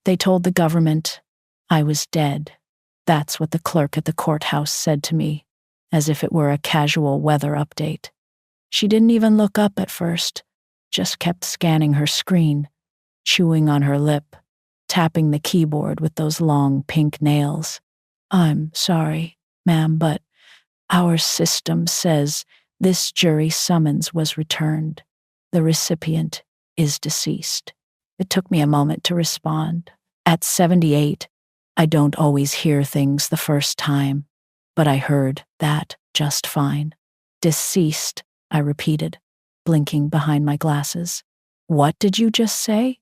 They told the government I was dead. That's what the clerk at the courthouse said to me, as if it were a casual weather update. She didn't even look up at first, just kept scanning her screen, chewing on her lip, tapping the keyboard with those long pink nails. I'm sorry, ma'am, but our system says this jury summons was returned. The recipient is deceased. It took me a moment to respond. At 78, I don't always hear things the first time, but I heard that just fine. Deceased, I repeated, blinking behind my glasses. What did you just say?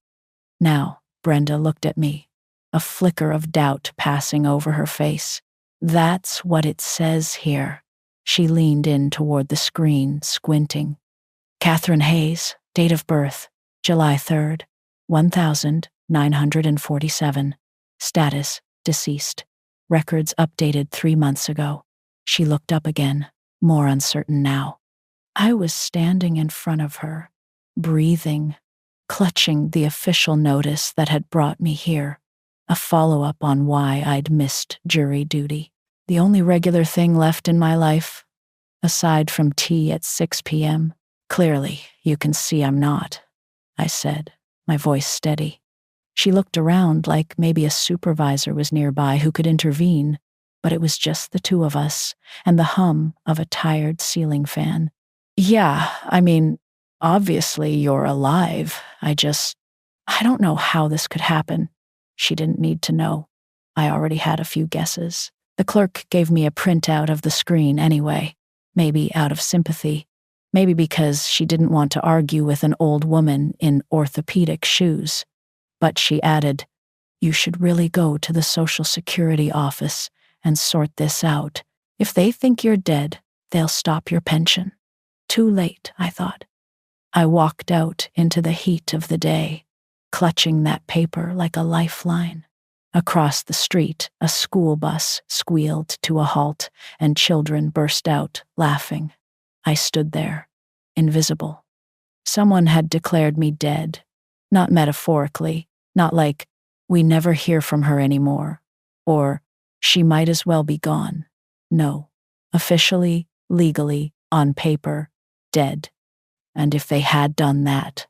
Now, Brenda looked at me, a flicker of doubt passing over her face. That's what it says here. She leaned in toward the screen, squinting. Catherine Hayes, date of birth, July 3rd, 1947. Status, deceased. Records updated 3 months ago. She looked up again, more uncertain now. I was standing in front of her, breathing, clutching the official notice that had brought me here, a follow-up on why I'd missed jury duty. The only regular thing left in my life, aside from tea at 6 p.m. Clearly, you can see I'm not, I said, my voice steady. She looked around like maybe a supervisor was nearby who could intervene, but it was just the two of us and the hum of a tired ceiling fan. Yeah, I mean, obviously you're alive. I don't know how this could happen. She didn't need to know. I already had a few guesses. The clerk gave me a printout of the screen anyway, maybe out of sympathy, maybe because she didn't want to argue with an old woman in orthopedic shoes. But she added, you should really go to the Social Security office and sort this out. If they think you're dead, they'll stop your pension. Too late, I thought. I walked out into the heat of the day, clutching that paper like a lifeline. Across the street, a school bus squealed to a halt, and children burst out, laughing. I stood there, invisible. Someone had declared me dead, not metaphorically, not like, we never hear from her anymore, or she might as well be gone. No, officially, legally, on paper, dead. And if they had done that,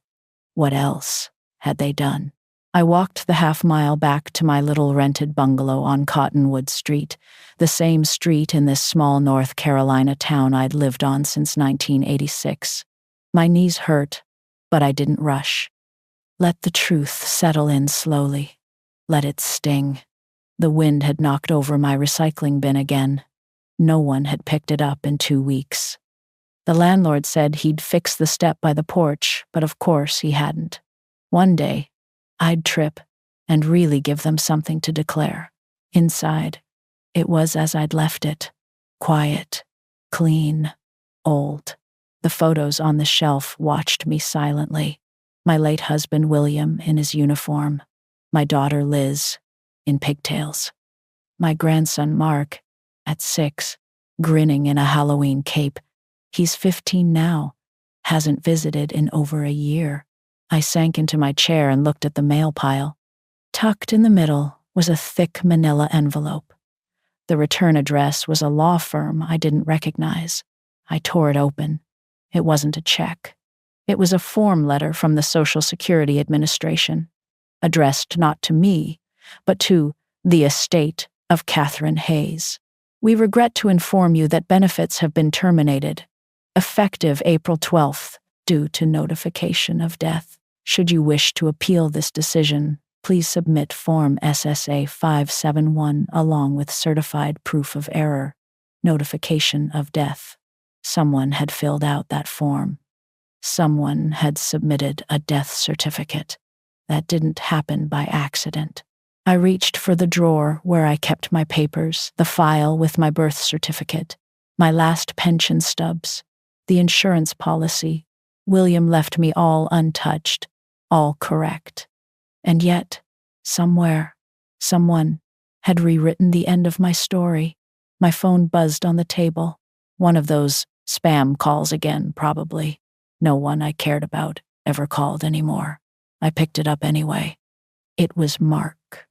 what else had they done? I walked the half-mile back to my little rented bungalow on Cottonwood Street, the same street in this small North Carolina town I'd lived on since 1986. My knees hurt, but I didn't rush. Let the truth settle in slowly. Let it sting. The wind had knocked over my recycling bin again. No one had picked it up in 2 weeks. The landlord said he'd fix the step by the porch, but of course he hadn't. One day, I'd trip and really give them something to declare. Inside, it was as I'd left it. Quiet, clean, old. The photos on the shelf watched me silently. My late husband William in his uniform. My daughter Liz in pigtails. My grandson Mark, at 6, grinning in a Halloween cape. He's 15 now, hasn't visited in over a year. I sank into my chair and looked at the mail pile. Tucked in the middle was a thick manila envelope. The return address was a law firm I didn't recognize. I tore it open. It wasn't a check. It was a form letter from the Social Security Administration, addressed not to me, but to the estate of Catherine Hayes. We regret to inform you that benefits have been terminated, effective April 12th, due to notification of death. Should you wish to appeal this decision, please submit Form SSA 571 along with certified proof of error, notification of death. Someone had filled out that form. Someone had submitted a death certificate. That didn't happen by accident. I reached for the drawer where I kept my papers, the file with my birth certificate, my last pension stubs, the insurance policy. William left me all untouched, all correct. And yet, somewhere, someone had rewritten the end of my story. My phone buzzed on the table. One of those spam calls again, probably. No one I cared about ever called anymore. I picked it up anyway. It was Mark.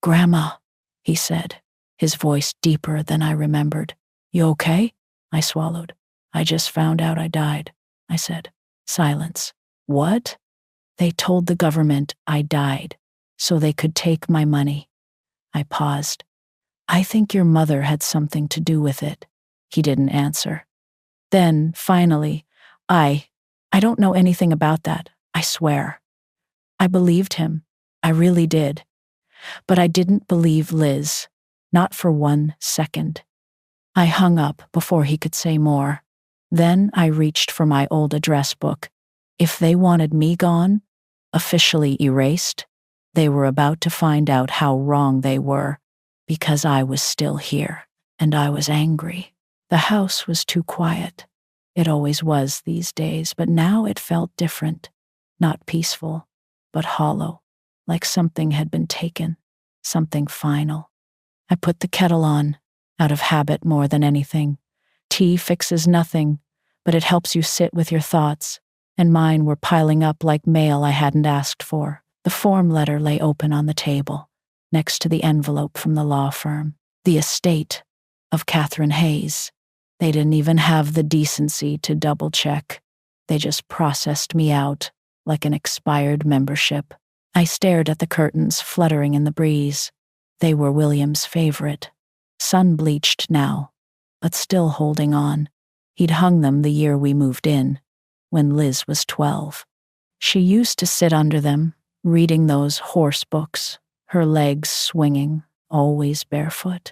"Grandma," he said, his voice deeper than I remembered. "You okay?" I swallowed. "I just found out I died," I said. Silence. "What?" "They told the government I died, so they could take my money." I paused. "I think your mother had something to do with it." He didn't answer. Then, finally, I don't know anything about that, I swear. I believed him. I really did. But I didn't believe Liz. Not for 1 second. I hung up before he could say more. Then I reached for my old address book. If they wanted me gone, officially erased, they were about to find out how wrong they were, because I was still here, and I was angry. The house was too quiet. It always was these days, but now it felt different. Not peaceful, but hollow, like something had been taken, something final. I put the kettle on, out of habit more than anything. Tea fixes nothing, but it helps you sit with your thoughts, and mine were piling up like mail I hadn't asked for. The form letter lay open on the table, next to the envelope from the law firm. The estate of Catherine Hayes. They didn't even have the decency to double-check. They just processed me out like an expired membership. I stared at the curtains fluttering in the breeze. They were William's favorite. Sun-bleached now, but still holding on. He'd hung them the year we moved in, when Liz was 12. She used to sit under them, reading those horse books, her legs swinging, always barefoot.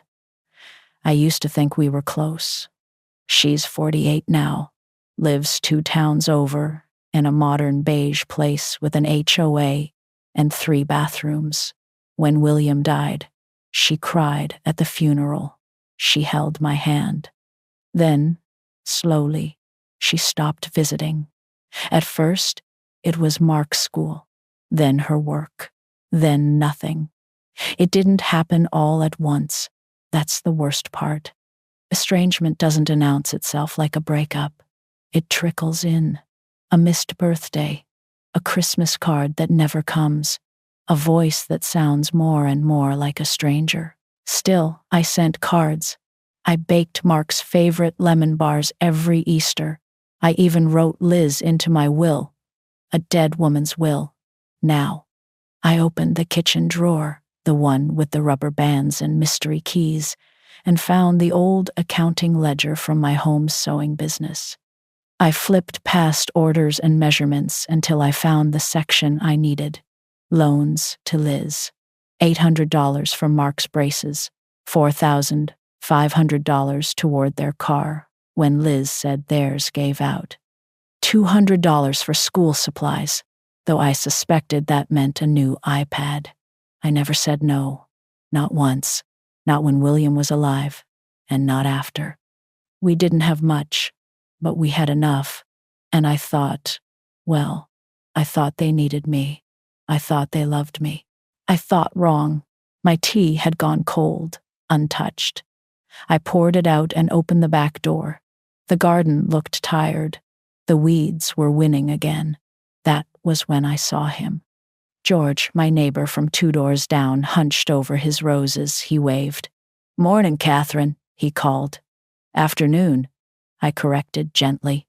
I used to think we were close. She's 48 now, lives 2 towns over, in a modern beige place with an HOA and 3 bathrooms. When William died, she cried at the funeral. She held my hand. Then, slowly, she stopped visiting. At first, it was Mark's school, then her work, then nothing. It didn't happen all at once. That's the worst part. Estrangement doesn't announce itself like a breakup. It trickles in. A missed birthday, a Christmas card that never comes, a voice that sounds more and more like a stranger. Still, I sent cards. I baked Mark's favorite lemon bars every Easter. I even wrote Liz into my will, a dead woman's will. Now, I opened the kitchen drawer, the one with the rubber bands and mystery keys, and found the old accounting ledger from my home sewing business. I flipped past orders and measurements until I found the section I needed. Loans to Liz. $800 for Mark's braces, $4,500 toward their car, when Liz said theirs gave out. $200 for school supplies, though I suspected that meant a new iPad. I never said no, not once. Not when William was alive, and not after. We didn't have much, but we had enough, and I thought they needed me. I thought they loved me. I thought wrong. My tea had gone cold, untouched. I poured it out and opened the back door. The garden looked tired. The weeds were winning again. That was when I saw him. George, my neighbor from 2 doors down, hunched over his roses. He waved. "Morning, Catherine," he called. "Afternoon," I corrected gently.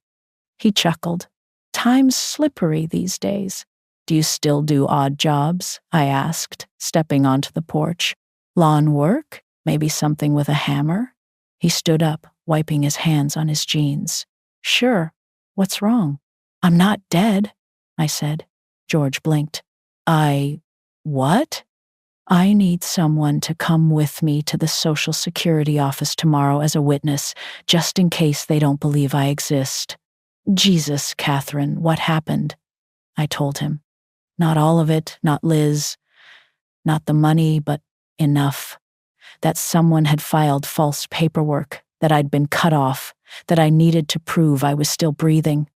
He chuckled. "Time's slippery these days. Do you still do odd jobs?" I asked, stepping onto the porch. "Lawn work? Maybe something with a hammer?" He stood up, wiping his hands on his jeans. "Sure. What's wrong?" "I'm not dead," I said. George blinked. What? "I need someone to come with me to the Social Security office tomorrow as a witness, just in case they don't believe I exist." "Jesus, Catherine, what happened?" I told him. Not all of it, not Liz, not the money, but enough. That someone had filed false paperwork, that I'd been cut off, that I needed to prove I was still breathing.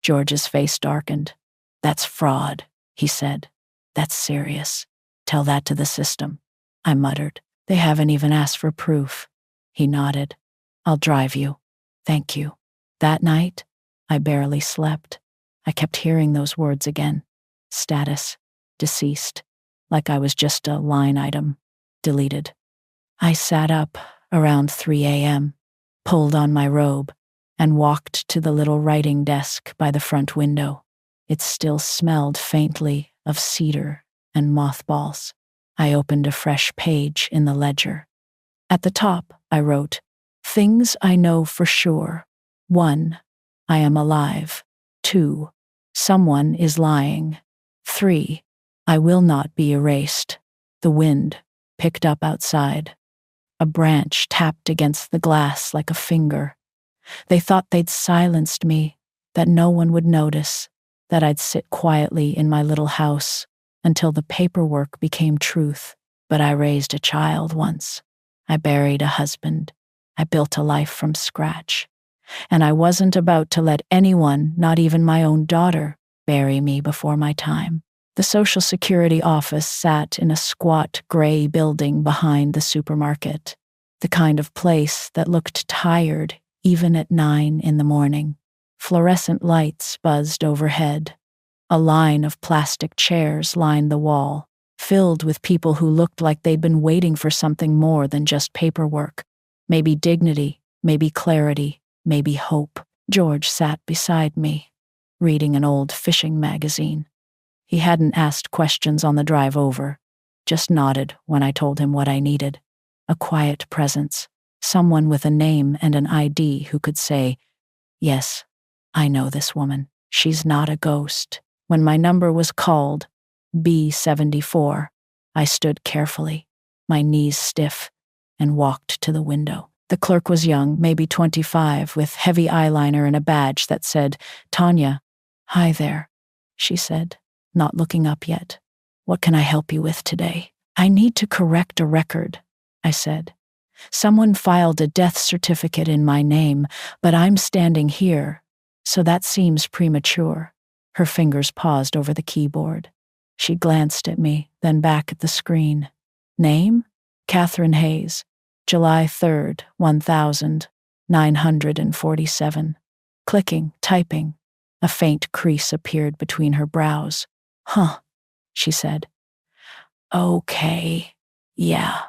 George's face darkened. "That's fraud," he said. "That's serious. Tell that to the system." I muttered. "They haven't even asked for proof." He nodded. "I'll drive you. Thank you." That night, I barely slept. I kept hearing those words again. Status, deceased, like I was just a line item. Deleted. I sat up around 3 a.m., pulled on my robe, and walked to the little writing desk by the front window. It still smelled faintly of cedar and mothballs. I opened a fresh page in the ledger. At the top, I wrote, "Things I know for sure. 1. I am alive. 2. Someone is lying. 3. I will not be erased." The wind picked up outside. A branch tapped against the glass like a finger. They thought they'd silenced me, that no one would notice, that I'd sit quietly in my little house until the paperwork became truth. But I raised a child once. I buried a husband. I built a life from scratch. And I wasn't about to let anyone, not even my own daughter, bury me before my time. The Social Security office sat in a squat gray building behind the supermarket, the kind of place that looked tired even at 9 in the morning. Fluorescent lights buzzed overhead. A line of plastic chairs lined the wall, filled with people who looked like they'd been waiting for something more than just paperwork. Maybe dignity, maybe clarity, maybe hope. George sat beside me, reading an old fishing magazine. He hadn't asked questions on the drive over, just nodded when I told him what I needed. A quiet presence, someone with a name and an ID who could say, "Yes, I know this woman. She's not a ghost." When my number was called, B74, I stood carefully, my knees stiff, and walked to the window. The clerk was young, maybe 25, with heavy eyeliner and a badge that said, "Tanya." "Hi there," she said, not looking up yet. "What can I help you with today?" "I need to correct a record," I said. "Someone filed a death certificate in my name, but I'm standing here, so that seems premature." Her fingers paused over the keyboard. She glanced at me, then back at the screen. "Name? Catherine Hayes. July 3rd, 1947. Clicking, typing. A faint crease appeared between her brows. "Huh," she said. "Okay, yeah.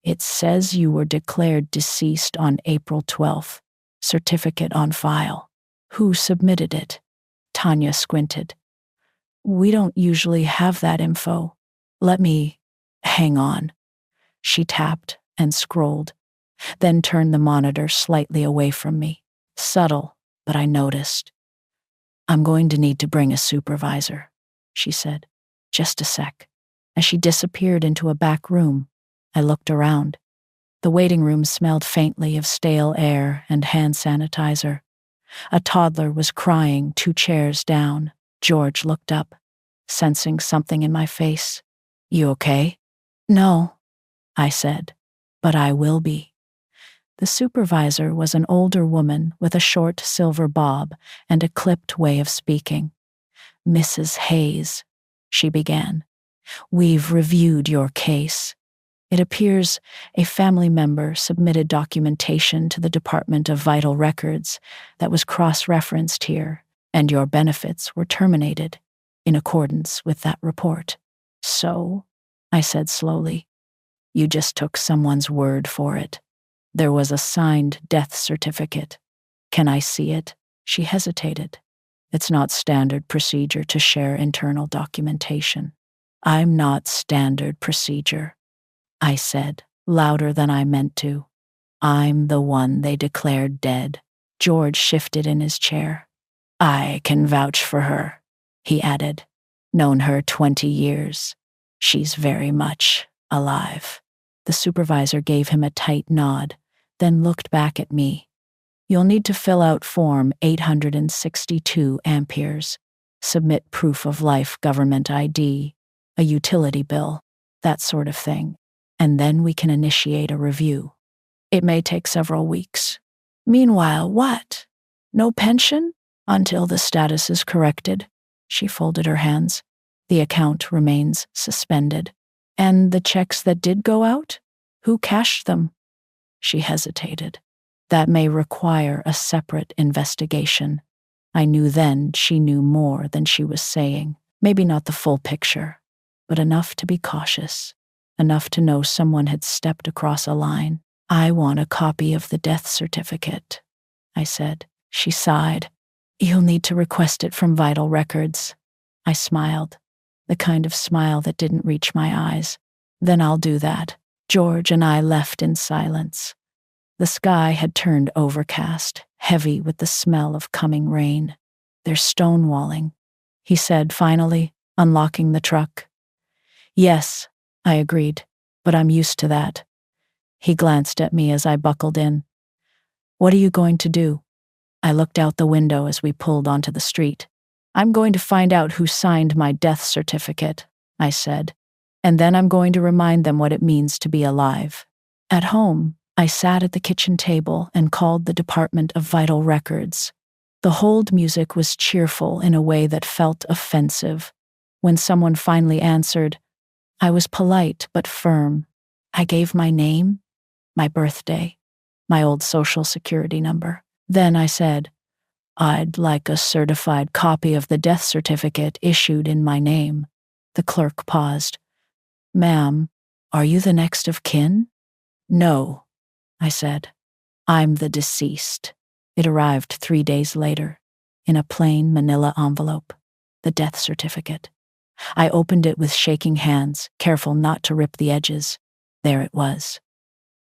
It says you were declared deceased on April 12th. Certificate on file. Who submitted it?" Tanya squinted. "We don't usually have that info. Let me... hang on." She tapped and scrolled, then turned the monitor slightly away from me. Subtle, but I noticed. "I'm going to need to bring a supervisor," she said. "Just a sec." As she disappeared into a back room, I looked around. The waiting room smelled faintly of stale air and hand sanitizer. A toddler was crying 2 chairs down. George looked up, sensing something in my face. "You okay?" "No," I said, "but I will be." The supervisor was an older woman with a short silver bob and a clipped way of speaking. "Mrs. Hayes," she began, "we've reviewed your case. It appears a family member submitted documentation to the Department of Vital Records that was cross-referenced here, and your benefits were terminated in accordance with that report." "So," I said slowly, "you just took someone's word for it. There was a signed death certificate. Can I see it?" She hesitated. "It's not standard procedure to share internal documentation." "I'm not standard procedure," I said, louder than I meant to. "I'm the one they declared dead." George shifted in his chair. "I can vouch for her," he added. "Known her 20 years. She's very much alive." The supervisor gave him a tight nod, then looked back at me. "You'll need to fill out Form 862 amperes, submit proof of life government ID, a utility bill, that sort of thing, and then we can initiate a review. It may take several weeks. Meanwhile, what? No pension? Until the status is corrected." She folded her hands. "The account remains suspended." "And the checks that did go out? Who cashed them?" She hesitated. "That may require a separate investigation." I knew then she knew more than she was saying. Maybe not the full picture, but enough to be cautious, enough to know someone had stepped across a line. "I want a copy of the death certificate," I said. She sighed. "You'll need to request it from Vital Records." I smiled, the kind of smile that didn't reach my eyes. "Then I'll do that." George and I left in silence. The sky had turned overcast, heavy with the smell of coming rain. "They're stonewalling," he said finally, unlocking the truck. "Yes," I agreed, "but I'm used to that." He glanced at me as I buckled in. "What are you going to do?" I looked out the window as we pulled onto the street. "I'm going to find out who signed my death certificate," I said, "and then I'm going to remind them what it means to be alive." At home, I sat at the kitchen table and called the Department of Vital Records. The hold music was cheerful in a way that felt offensive. When someone finally answered, I was polite but firm. I gave my name, my birthday, my old social security number. Then I said, "I'd like a certified copy of the death certificate issued in my name." The clerk paused. "Ma'am, are you the next of kin?" "No," I said. "I'm the deceased." It arrived 3 days later, in a plain manila envelope, the death certificate. I opened it with shaking hands, careful not to rip the edges. There it was.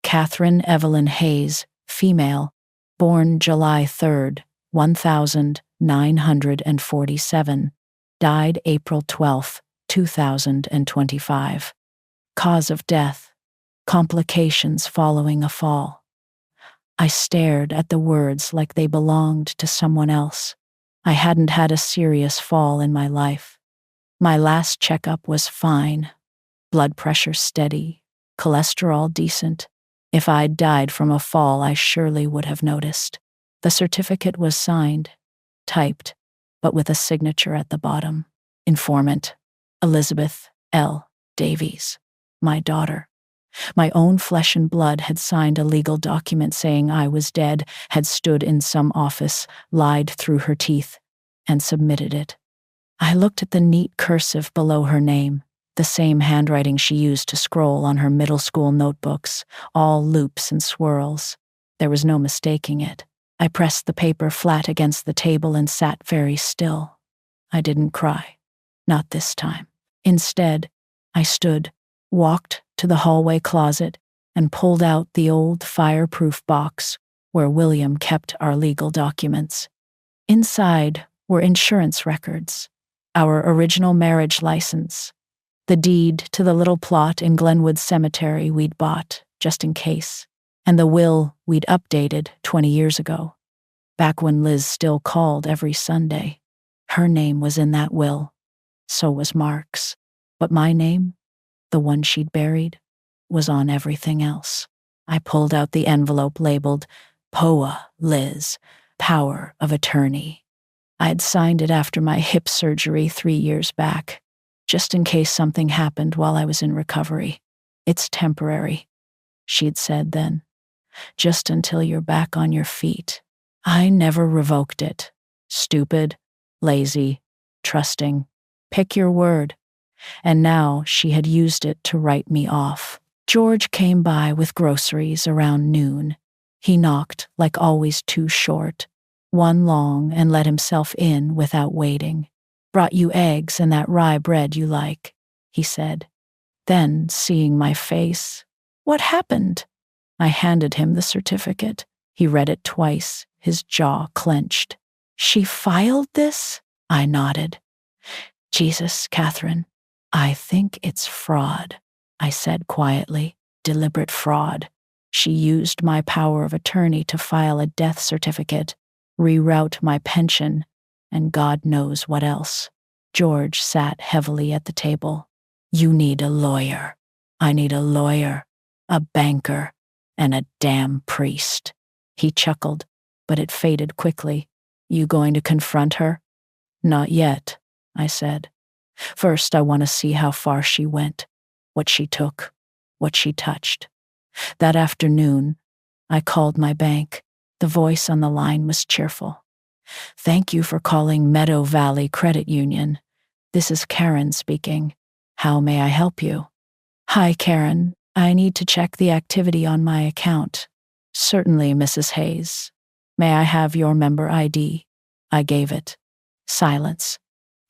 Catherine Evelyn Hayes, female, born July 3rd, 1947, died April 12th, 2025. Cause of death, complications following a fall. I stared at the words like they belonged to someone else. I hadn't had a serious fall in my life. My last checkup was fine. Blood pressure steady, cholesterol decent. If I'd died from a fall, I surely would have noticed. The certificate was signed, typed, but with a signature at the bottom. Informant, Elizabeth L. Davies, my daughter. My own flesh and blood had signed a legal document saying I was dead, had stood in some office, lied through her teeth, and submitted it. I looked at the neat cursive below her name, the same handwriting she used to scroll on her middle school notebooks, all loops and swirls. There was no mistaking it. I pressed the paper flat against the table and sat very still. I didn't cry. Not this time. Instead, I stood, walked to the hallway closet, and pulled out the old fireproof box where William kept our legal documents. Inside were insurance records, our original marriage license, the deed to the little plot in Glenwood Cemetery we'd bought, just in case, and the will we'd updated 20 years ago, back when Liz still called every Sunday. Her name was in that will. So was Mark's. But my name, the one she'd buried, was on everything else. I pulled out the envelope labeled POA Liz, Power of Attorney. I'd signed it after my hip surgery 3 years back, just in case something happened while I was in recovery. "It's temporary," she'd said then. "Just until you're back on your feet." I never revoked it. Stupid, lazy, trusting. Pick your word. And now she had used it to write me off. George came by with groceries around noon. He knocked, like always too short, one long, and let himself in without waiting. "Brought you eggs and that rye bread you like," he said. Then, seeing my face, "What happened?" I handed him the certificate. He read it twice, his jaw clenched. "She filed this?" I nodded. "Jesus, Catherine, I think it's fraud," I said quietly. "Deliberate fraud. She used my power of attorney to file a death certificate, reroute my pension, and God knows what else." George sat heavily at the table. "You need a lawyer. I need a lawyer, a banker, and a damn priest." He chuckled, but it faded quickly. "You going to confront her?" "Not yet," I said. "First, I want to see how far she went, what she took, what she touched." That afternoon, I called my bank. The voice on the line was cheerful. "Thank you for calling Meadow Valley Credit Union. This is Karen speaking. How may I help you? Hi, Karen. I need to check the activity on my account. Certainly, Mrs. Hayes. May I have your member ID? I gave it. Silence.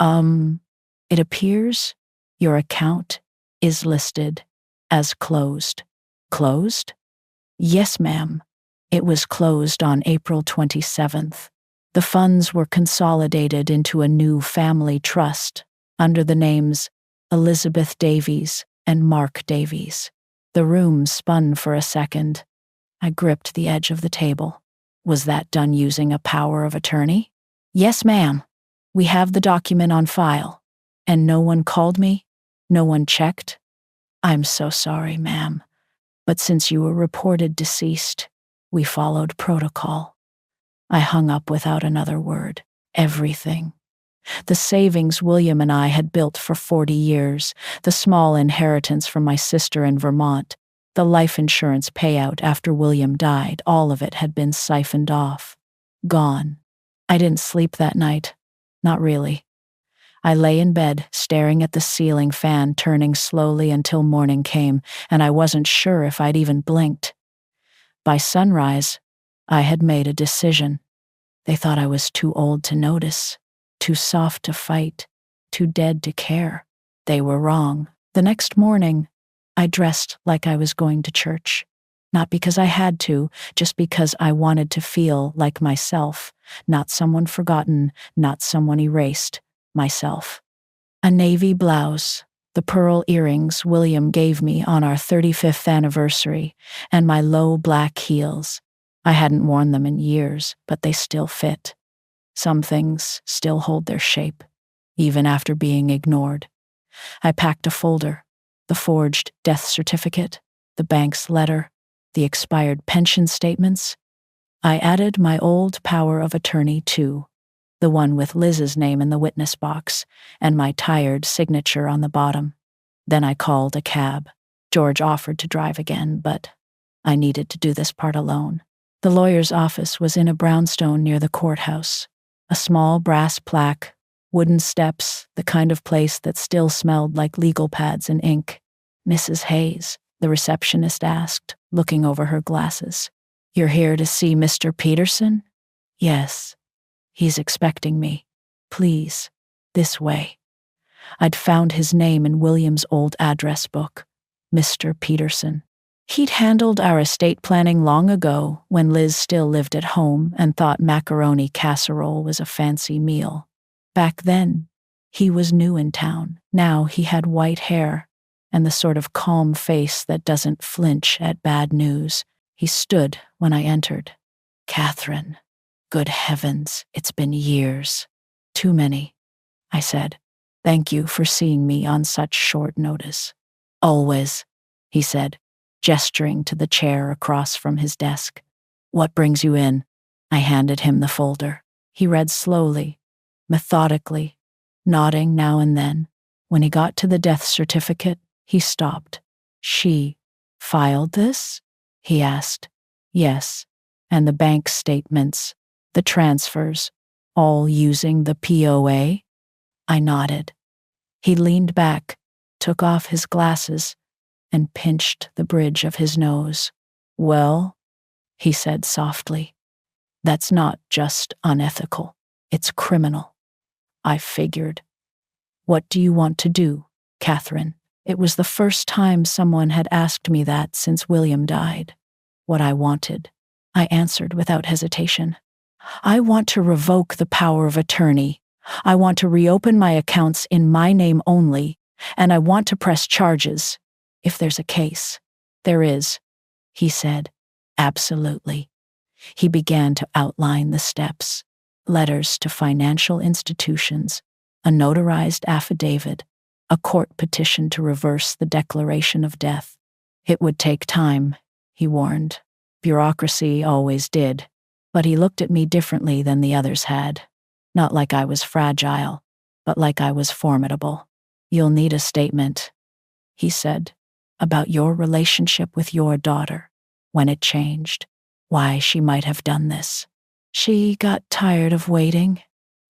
It appears your account is listed as closed. Closed? Yes, ma'am. It was closed on April 27th. The funds were consolidated into a new family trust under the names Elizabeth Davies and Mark Davies. The room spun for a second. I gripped the edge of the table. Was that done using a power of attorney? Yes, ma'am. We have the document on file. And no one called me? No one checked? I'm so sorry, ma'am. But since you were reported deceased, we followed protocol. I hung up without another word. Everything. The savings William and I had built for 40 years, the small inheritance from my sister in Vermont, the life insurance payout after William died, all of it had been siphoned off. Gone. I didn't sleep that night. Not really. I lay in bed, staring at the ceiling fan turning slowly until morning came, and I wasn't sure if I'd even blinked. By sunrise, I had made a decision. They thought I was too old to notice, too soft to fight, too dead to care. They were wrong. The next morning, I dressed like I was going to church. Not because I had to, just because I wanted to feel like myself, not someone forgotten, not someone erased, myself. A navy blouse, the pearl earrings William gave me on our 35th anniversary, and my low black heels. I hadn't worn them in years, but they still fit. Some things still hold their shape, even after being ignored. I packed a folder, the forged death certificate, the bank's letter, the expired pension statements. I added my old power of attorney too, the one with Liz's name in the witness box and my tired signature on the bottom. Then I called a cab. George offered to drive again, but I needed to do this part alone. The lawyer's office was in a brownstone near the courthouse. A small brass plaque, wooden steps, the kind of place that still smelled like legal pads and ink. Mrs. Hayes, the receptionist asked, looking over her glasses. You're here to see Mr. Peterson? Yes. He's expecting me. Please, this way. I'd found his name in William's old address book, Mr. Peterson. He'd handled our estate planning long ago when Liz still lived at home and thought macaroni casserole was a fancy meal. Back then, he was new in town. Now he had white hair and the sort of calm face that doesn't flinch at bad news. He stood when I entered. Catherine, good heavens, it's been years. Too many, I said. Thank you for seeing me on such short notice. Always, he said, gesturing to the chair across from his desk. What brings you in? I handed him the folder. He read slowly, methodically, nodding now and then. When he got to the death certificate, he stopped. She filed this? He asked. Yes, and the bank statements, the transfers, all using the POA? I nodded. He leaned back, took off his glasses, and pinched the bridge of his nose. Well, he said softly, that's not just unethical, it's criminal. I figured. What do you want to do, Catherine? It was the first time someone had asked me that since William died. What I wanted, I answered without hesitation. I want to revoke the power of attorney. I want to reopen my accounts in my name only, and I want to press charges. If there's a case. There is, he said. Absolutely. He began to outline the steps. Letters to financial institutions, a notarized affidavit, a court petition to reverse the declaration of death. It would take time, he warned. Bureaucracy always did. But he looked at me differently than the others had. Not like I was fragile, but like I was formidable. You'll need a statement, he said, about your relationship with your daughter, when it changed, why she might have done this. She got tired of waiting,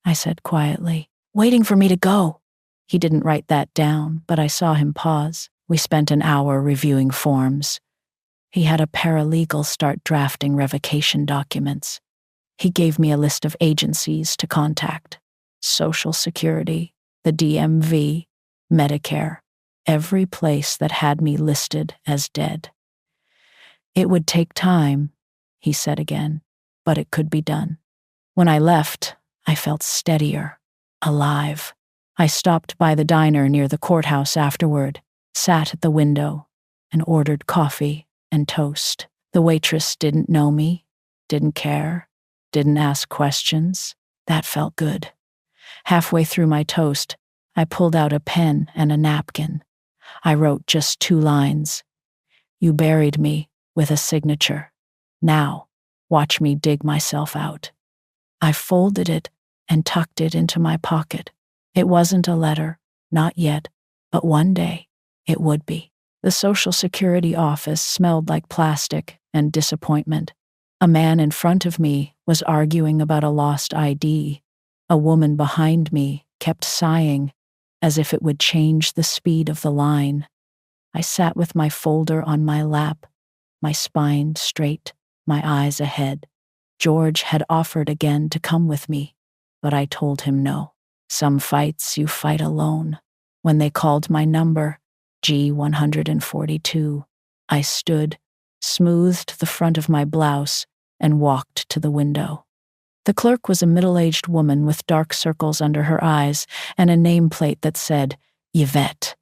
I said quietly. Waiting for me to go. He didn't write that down, but I saw him pause. We spent an hour reviewing forms. He had a paralegal start drafting revocation documents. He gave me a list of agencies to contact: Social Security, the DMV, Medicare, every place that had me listed as dead. It would take time, he said again, but it could be done. When I left, I felt steadier, alive. I stopped by the diner near the courthouse afterward, sat at the window, and ordered coffee and toast. The waitress didn't know me, didn't care, didn't ask questions. That felt good. Halfway through my toast, I pulled out a pen and a napkin. I wrote just 2 lines. You buried me with a signature. Now, watch me dig myself out. I folded it and tucked it into my pocket. It wasn't a letter, not yet, but one day it would be. The Social Security office smelled like plastic and disappointment. A man in front of me was arguing about a lost ID. A woman behind me kept sighing, as if it would change the speed of the line. I sat with my folder on my lap, my spine straight, my eyes ahead. George had offered again to come with me, but I told him no. Some fights you fight alone. When they called my number, G142, I stood, smoothed the front of my blouse, and walked to the window. The clerk was a middle-aged woman with dark circles under her eyes and a nameplate that said, Yvette.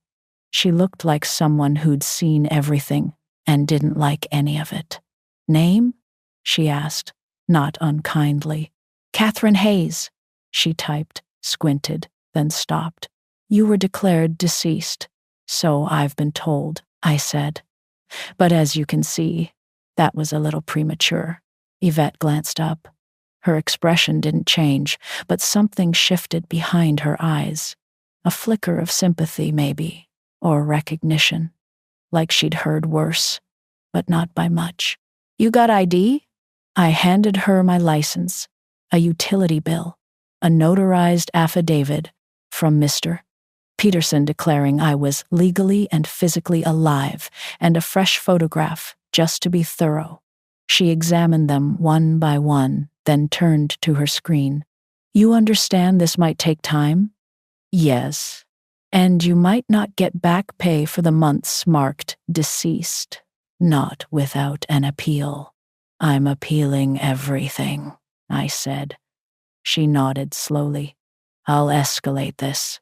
She looked like someone who'd seen everything and didn't like any of it. Name? She asked, not unkindly. Catherine Hayes, she typed, squinted, then stopped. You were declared deceased, so I've been told, I said. But as you can see, that was a little premature. Yvette glanced up. Her expression didn't change, but something shifted behind her eyes. A flicker of sympathy, maybe, or recognition, like she'd heard worse, but not by much. You got ID? I handed her my license, a utility bill, a notarized affidavit from Mr. Peterson declaring I was legally and physically alive, and a fresh photograph, just to be thorough. She examined them one by one, then turned to her screen. You understand this might take time? Yes. And you might not get back pay for the months marked deceased, not without an appeal. I'm appealing everything, I said. She nodded slowly. I'll escalate this.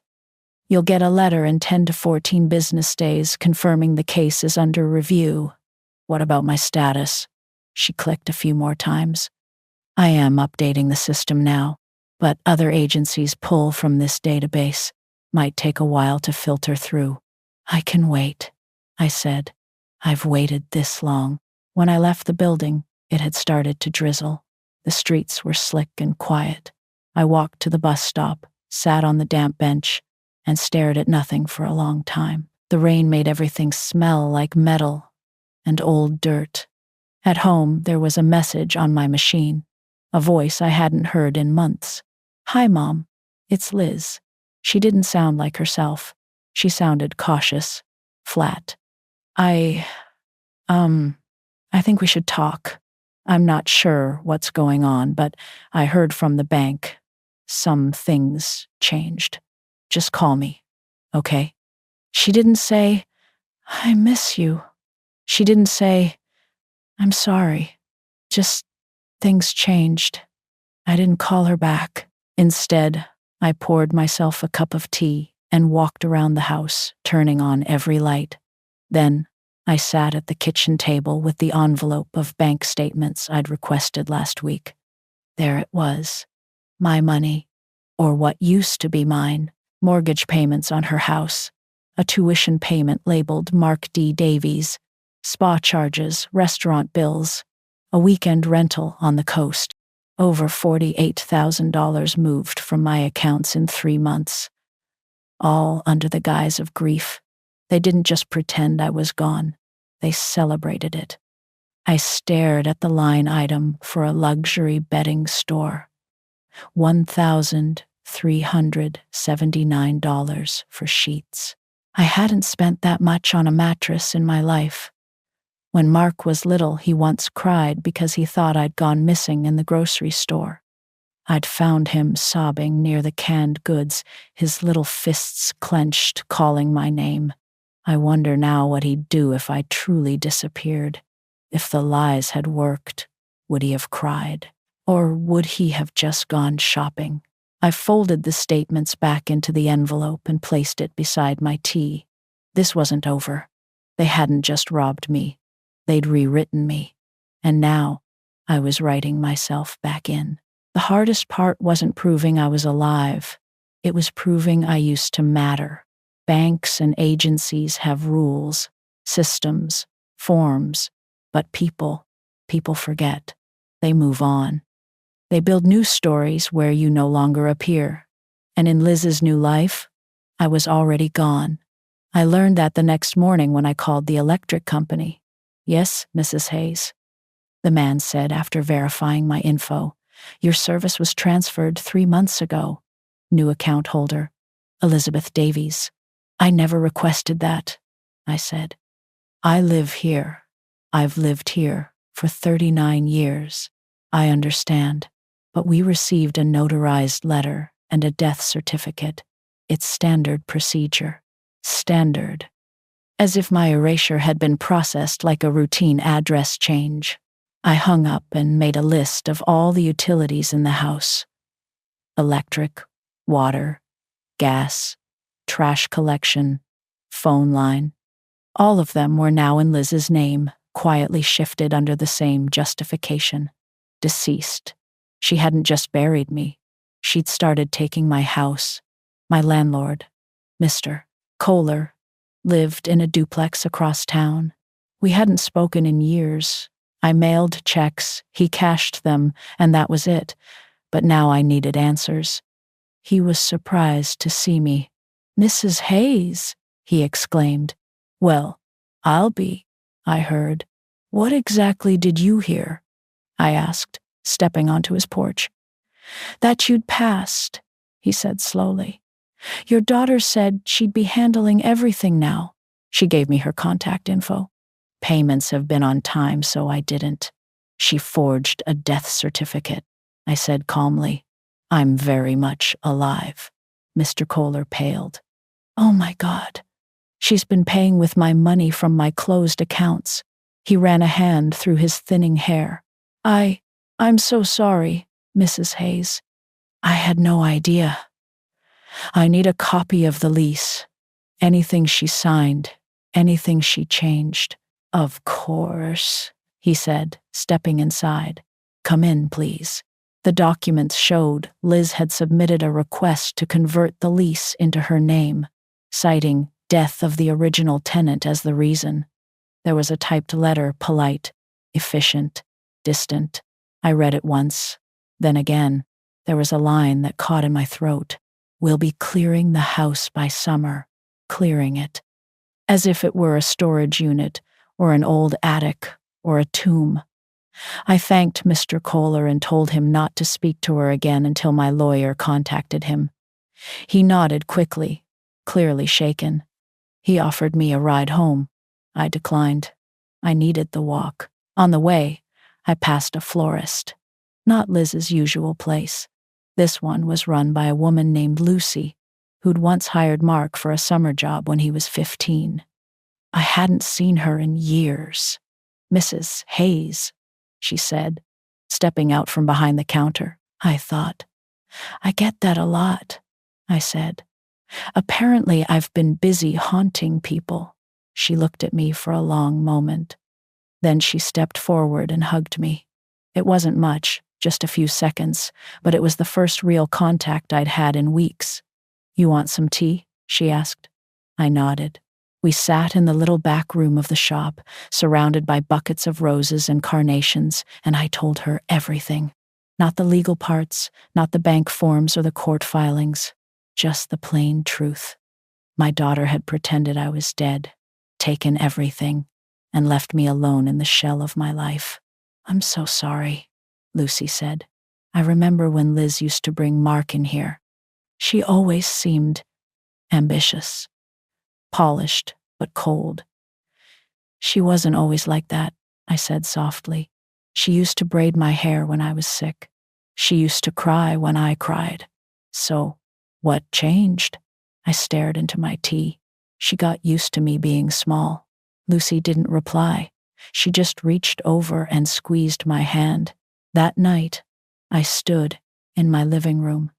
You'll get a letter in 10 to 14 business days confirming the case is under review. What about my status? She clicked a few more times. I am updating the system now, but other agencies pull from this database. Might take a while to filter through. I can wait, I said. I've waited this long. When I left the building, it had started to drizzle. The streets were slick and quiet. I walked to the bus stop, sat on the damp bench, and stared at nothing for a long time. The rain made everything smell like metal and old dirt. At home, there was a message on my machine, a voice I hadn't heard in months. Hi, Mom. It's Liz. She didn't sound like herself. She sounded cautious, flat. I think we should talk. I'm not sure what's going on, but I heard from the bank. Some things changed. Just call me, okay? She didn't say, I miss you. She didn't say, I'm sorry. Just things changed. I didn't call her back. Instead, I poured myself a cup of tea and walked around the house, turning on every light. Then, I sat at the kitchen table with the envelope of bank statements I'd requested last week. There it was. My money, or what used to be mine, mortgage payments on her house, a tuition payment labeled Mark D. Davies, spa charges, restaurant bills, a weekend rental on the coast. Over $48,000 moved from my accounts in 3 months, all under the guise of grief. They didn't just pretend I was gone. They celebrated it. I stared at the line item for a luxury bedding store. $379 for sheets. I hadn't spent that much on a mattress in my life. When Mark was little, he once cried because he thought I'd gone missing in the grocery store. I'd found him sobbing near the canned goods, his little fists clenched, calling my name. I wonder now what he'd do if I truly disappeared. If the lies had worked, would he have cried? Or would he have just gone shopping? I folded the statements back into the envelope and placed it beside my tea. This wasn't over. They hadn't just robbed me. They'd rewritten me. And now I was writing myself back in. The hardest part wasn't proving I was alive. It was proving I used to matter. Banks and agencies have rules, systems, forms, but people forget. They move on. They build new stories where you no longer appear. And in Liz's new life, I was already gone. I learned that the next morning when I called the electric company. "Yes, Mrs. Hayes," the man said after verifying my info. "Your service was transferred 3 months ago." New account holder, Elizabeth Davies. "I never requested that," I said. "I live here. I've lived here for 39 years. I understand. But we received a notarized letter and a death certificate. It's standard procedure." Standard. As if my erasure had been processed like a routine address change. I hung up and made a list of all the utilities in the house. Electric, water, gas, trash collection, phone line. All of them were now in Liz's name, quietly shifted under the same justification. Deceased. She hadn't just buried me. She'd started taking my house. My landlord, Mr. Kohler, lived in a duplex across town. We hadn't spoken in years. I mailed checks, he cashed them, and that was it. But now I needed answers. He was surprised to see me. "Mrs. Hayes," he exclaimed. "Well, I'll be," I heard. "What exactly did you hear?" I asked, stepping onto his porch. "That you'd passed," he said slowly. "Your daughter said she'd be handling everything now." She gave me her contact info. Payments have been on time, so I didn't. She forged a death certificate. I said calmly, "I'm very much alive." Mr. Kohler paled. "Oh my God. She's been paying with my money from my closed accounts." He ran a hand through his thinning hair. I'm so sorry, Mrs. Hayes. I had no idea. I need a copy of the lease. Anything she signed, anything she changed." "Of course," he said, stepping inside. "Come in, please." The documents showed Liz had submitted a request to convert the lease into her name, citing death of the original tenant as the reason. There was a typed letter, polite, efficient, distant. I read it once. Then again, there was a line that caught in my throat. "We'll be clearing the house by summer." Clearing it. As if it were a storage unit, or an old attic, or a tomb. I thanked Mr. Kohler and told him not to speak to her again until my lawyer contacted him. He nodded quickly, clearly shaken. He offered me a ride home. I declined. I needed the walk. On the way, I passed a florist. Not Liz's usual place. This one was run by a woman named Lucy, who'd once hired Mark for a summer job when he was 15. I hadn't seen her in years. "Mrs. Hayes," she said, stepping out from behind the counter. I thought, "I get that a lot," I said. "Apparently I've been busy haunting people." She looked at me for a long moment. Then she stepped forward and hugged me. It wasn't much, just a few seconds, but it was the first real contact I'd had in weeks. "You want some tea?" she asked. I nodded. We sat in the little back room of the shop, surrounded by buckets of roses and carnations, and I told her everything. Not the legal parts, not the bank forms or the court filings, just the plain truth. My daughter had pretended I was dead, taken everything, and left me alone in the shell of my life. "I'm so sorry," Lucy said. "I remember when Liz used to bring Mark in here. She always seemed ambitious, polished, but cold. She wasn't always like that, I said softly. She used to braid my hair when I was sick. She used to cry when I cried. So, what changed? I stared into my tea. She got used to me being small. Lucy didn't reply. She just reached over and squeezed my hand. That night, I stood in my living room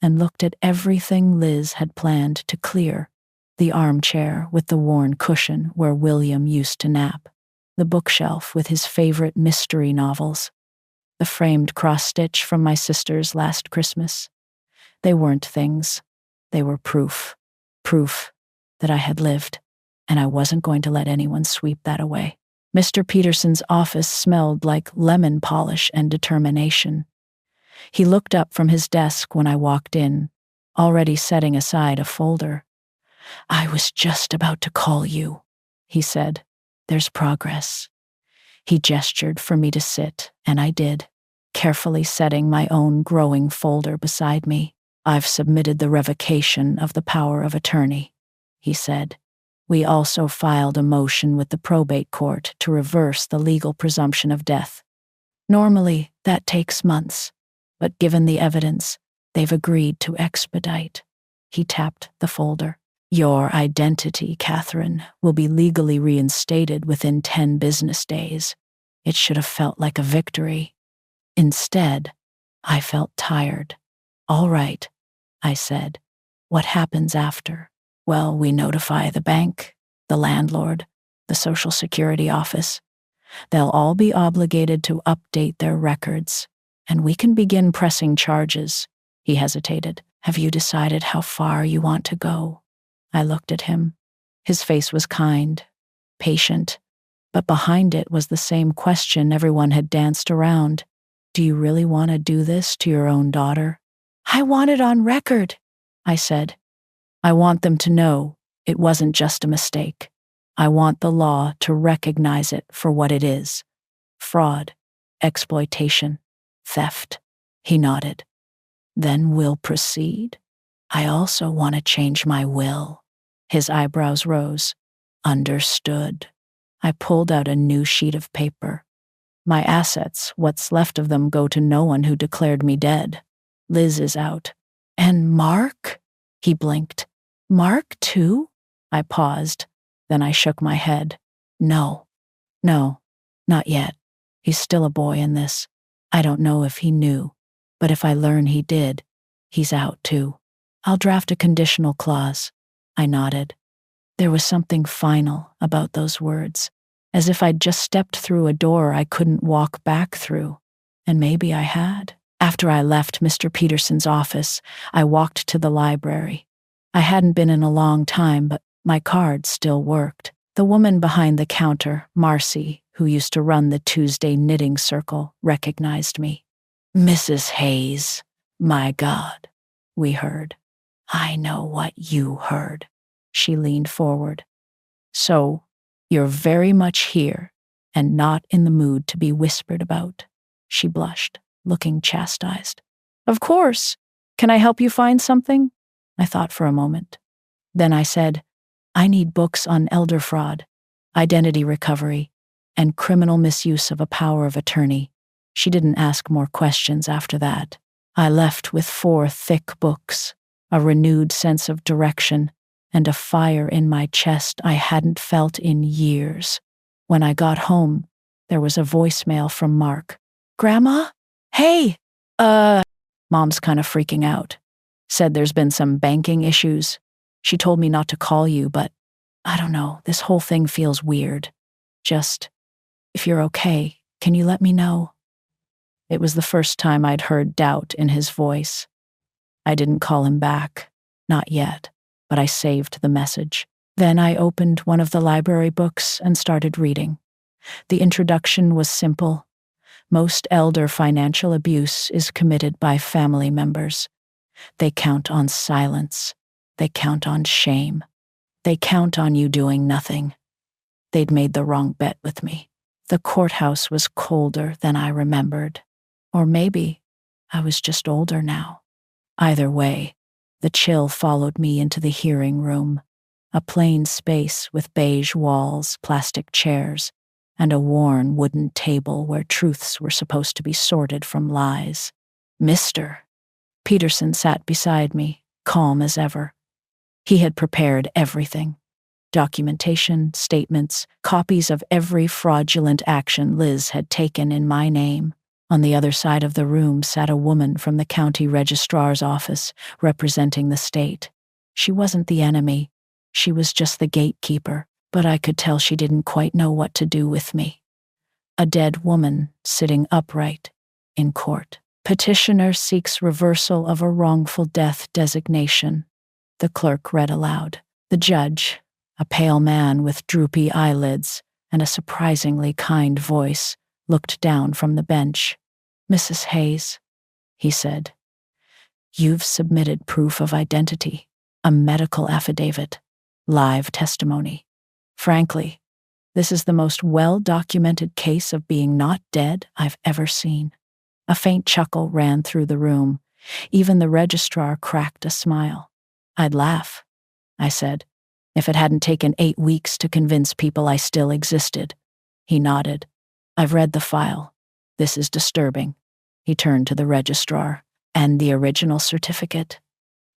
and looked at everything Liz had planned to clear: the armchair with the worn cushion where William used to nap, the bookshelf with his favorite mystery novels, the framed cross-stitch from my sister's last Christmas. They weren't things. They were proof. Proof that I had lived, and I wasn't going to let anyone sweep that away. Mr. Peterson's office smelled like lemon polish and determination. He looked up from his desk when I walked in, already setting aside a folder. "I was just about to call you," he said. "There's progress." He gestured for me to sit, and I did, carefully setting my own growing folder beside me. "I've submitted the revocation of the power of attorney," he said. "We also filed a motion with the probate court to reverse the legal presumption of death. Normally, that takes months, but given the evidence, they've agreed to expedite." He tapped the folder. "Your identity, Catherine, will be legally reinstated within 10 business days. It should have felt like a victory. Instead, I felt tired. "All right," I said. "What happens after?" "Well, we notify the bank, the landlord, the Social Security office. They'll all be obligated to update their records, and we can begin pressing charges." He hesitated. "Have you decided how far you want to go?" I looked at him. His face was kind, patient, but behind it was the same question everyone had danced around. "Do you really want to do this to your own daughter?" "I want it on record," I said. "I want them to know it wasn't just a mistake. I want the law to recognize it for what it is: fraud, exploitation, theft." He nodded. "Then we'll proceed. I also want to change my will." His eyebrows rose. "Understood." I pulled out a new sheet of paper. "My assets, what's left of them, go to no one who declared me dead. Liz is out." "And Mark?" He blinked. "Mark too?" I paused. Then I shook my head. No, not yet. He's still a boy in this. I don't know if he knew, but if I learn he did, he's out too. I'll draft a conditional clause." I nodded. There was something final about those words, as if I'd just stepped through a door I couldn't walk back through. And maybe I had. After I left Mr. Peterson's office, I walked to the library. I hadn't been in a long time, but my card still worked. The woman behind the counter, Marcy, who used to run the Tuesday knitting circle, recognized me. "Mrs. Hayes, my God," we heard. "I know what you heard." She leaned forward. "So, you're very much here and not in the mood to be whispered about." She blushed, looking chastised. "Of course. Can I help you find something?" I thought for a moment. Then I said, "I need books on elder fraud, identity recovery, and criminal misuse of a power of attorney." She didn't ask more questions after that. I left with 4 thick books, a renewed sense of direction, and a fire in my chest I hadn't felt in years. When I got home, there was a voicemail from Mark. "Grandma? Hey! Mom's kind of freaking out. Said there's been some banking issues. She told me not to call you, but I don't know, this whole thing feels weird. Just, if you're okay, can you let me know?" It was the first time I'd heard doubt in his voice. I didn't call him back, not yet, but I saved the message. Then I opened one of the library books and started reading. The introduction was simple. Most elder financial abuse is committed by family members. They count on silence. They count on shame. They count on you doing nothing. They'd made the wrong bet with me. The courthouse was colder than I remembered. Or maybe I was just older now. Either way, The chill followed me into the hearing room, a plain space with beige walls, plastic chairs, and a worn wooden table where truths were supposed to be sorted from lies. Mr. Peterson sat beside me, calm as ever. He had prepared everything: documentation, statements, copies of every fraudulent action Liz had taken in my name. On the other side of the room sat a woman from the county registrar's office, representing the state. She wasn't the enemy. She was just the gatekeeper, but I could tell she didn't quite know what to do with me. A dead woman sitting upright in court. Petitioner seeks reversal of a wrongful death designation. The clerk read aloud. The judge, a pale man with droopy eyelids and a surprisingly kind voice, looked down from the bench. "Mrs. Hayes," he said, "you've submitted proof of identity, a medical affidavit, live testimony. Frankly, this is the most well-documented case of being not dead I've ever seen." A faint chuckle ran through the room. Even the registrar cracked a smile. "I'd laugh," I said, "if it hadn't taken 8 weeks to convince people I still existed." He nodded. "I've read the file. This is disturbing." He turned to the registrar. "And the original certificate?"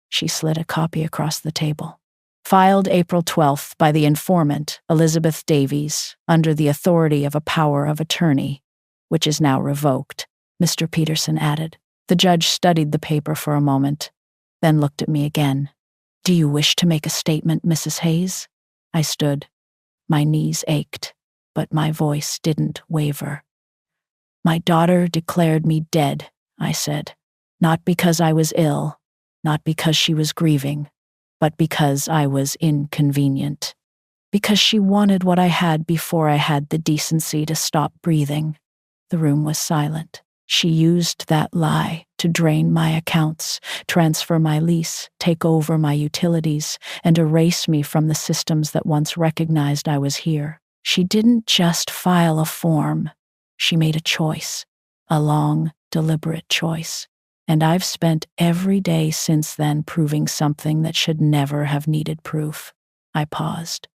She slid a copy across the table. "Filed April 12th by the informant, Elizabeth Davies, under the authority of a power of attorney, which is now revoked," Mr. Peterson added. The judge studied the paper for a moment, then looked at me again. "Do you wish to make a statement, Mrs. Hayes?" I stood. My knees ached, but my voice didn't waver. "My daughter declared me dead," I said. "Not because I was ill, not because she was grieving, but because I was inconvenient. Because she wanted what I had before I had the decency to stop breathing." The room was silent. "She used that lie to drain my accounts, transfer my lease, take over my utilities, and erase me from the systems that once recognized I was here. She didn't just file a form. She made a choice, a long, deliberate choice. And I've spent every day since then proving something that should never have needed proof." I paused.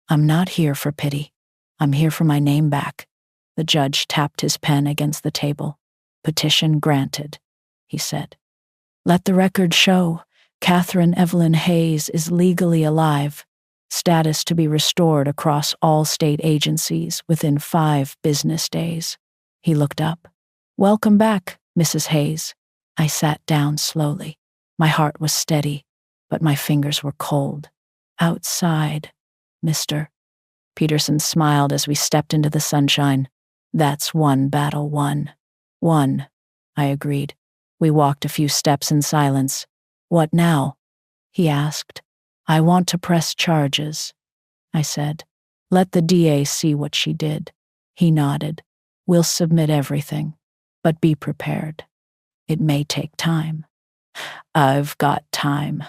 "I'm not here for pity. I'm here for my name back." The judge tapped his pen against the table. "Petition granted," he said. "Let the record show Catherine Evelyn Hayes is legally alive. Status to be restored across all state agencies within 5 business days." He looked up. "Welcome back, Mrs. Hayes." I sat down slowly. My heart was steady, but my fingers were cold. "Outside, Mr." Peterson smiled as we stepped into the sunshine. "That's one battle won." "One," I agreed. We walked a few steps in silence. "What now?" he asked. "I want to press charges," I said. "Let the DA see what she did." He nodded. "We'll submit everything, but be prepared. It may take time." "I've got time,"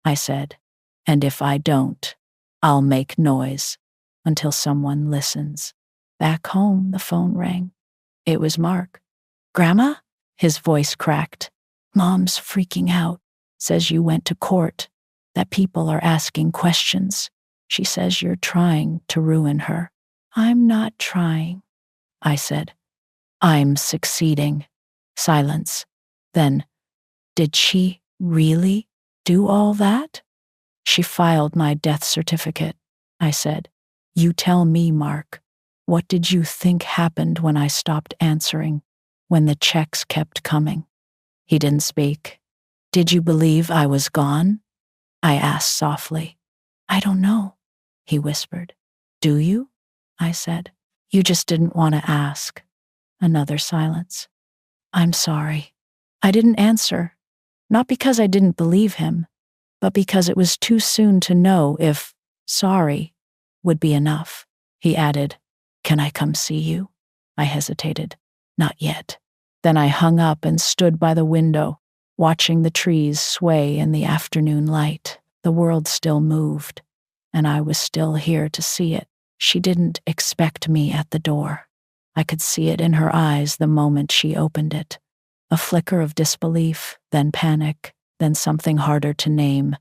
I said. "And if I don't, I'll make noise until someone listens." Back home, the phone rang. It was Mark. "Grandma?" His voice cracked. "Mom's freaking out. Says you went to court, that people are asking questions. She says you're trying to ruin her." "I'm not trying," I said. "I'm succeeding." Silence. Then, "Did she really do all that?" "She filed my death certificate," I said. "You tell me, Mark. What did you think happened when I stopped answering, when the checks kept coming?" He didn't speak. "Did you believe I was gone?" I asked softly. "I don't know," he whispered. "Do you?" I said. "You just didn't want to ask." Another silence. "I'm sorry." I didn't answer, not because I didn't believe him, but because it was too soon to know if sorry would be enough. He added, "Can I come see you?" I hesitated. "Not yet." Then I hung up and stood by the window, watching the trees sway in the afternoon light. The world still moved, and I was still here to see it. She didn't expect me at the door. I could see it in her eyes the moment she opened it. A flicker of disbelief, then panic, then something harder to name.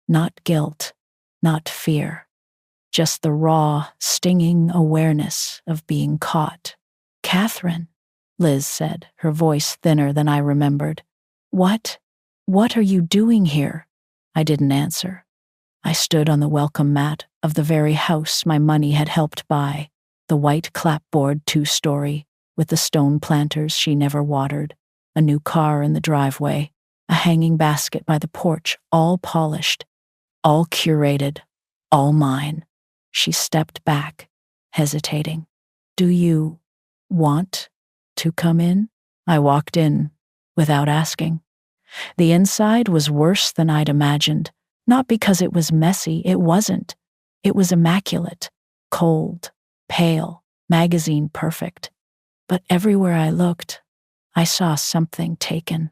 Not guilt, not fear, just the raw, stinging awareness of being caught. "Catherine," Liz said, her voice thinner than I remembered. What are you doing here?" I didn't answer. I stood on the welcome mat of the very house my money had helped buy, the white clapboard 2-story, with the stone planters she never watered, a new car in the driveway, a hanging basket by the porch, all polished, all curated, all mine. She stepped back, hesitating. "Do you want to come in?" I walked in, without asking. The inside was worse than I'd imagined, not because it was messy, it wasn't. It was immaculate, cold, pale, magazine perfect. But everywhere I looked, I saw something taken.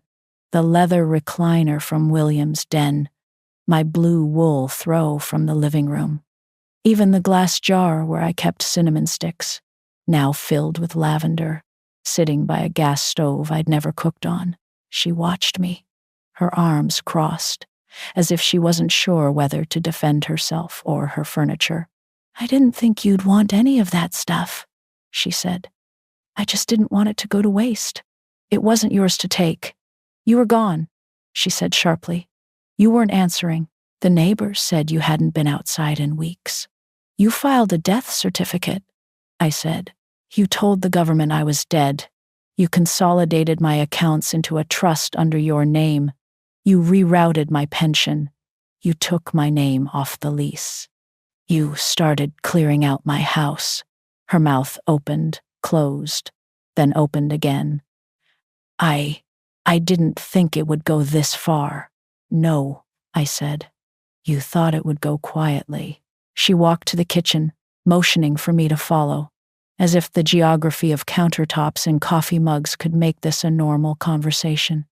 The leather recliner from William's den, my blue wool throw from the living room. Even the glass jar where I kept cinnamon sticks, now filled with lavender, sitting by a gas stove I'd never cooked on. She watched me, her arms crossed, as if she wasn't sure whether to defend herself or her furniture. "I didn't think you'd want any of that stuff," she said. "I just didn't want it to go to waste. It wasn't yours to take. You were gone," she said sharply. "You weren't answering. The neighbors said you hadn't been outside in weeks. You filed a death certificate," I said. "You told the government I was dead. You consolidated my accounts into a trust under your name. You rerouted my pension. You took my name off the lease. You started clearing out my house." Her mouth opened, closed, then opened again. I didn't think it would go this far." "No," I said. "You thought it would go quietly." She walked to the kitchen, motioning for me to follow, as if the geography of countertops and coffee mugs could make this a normal conversation.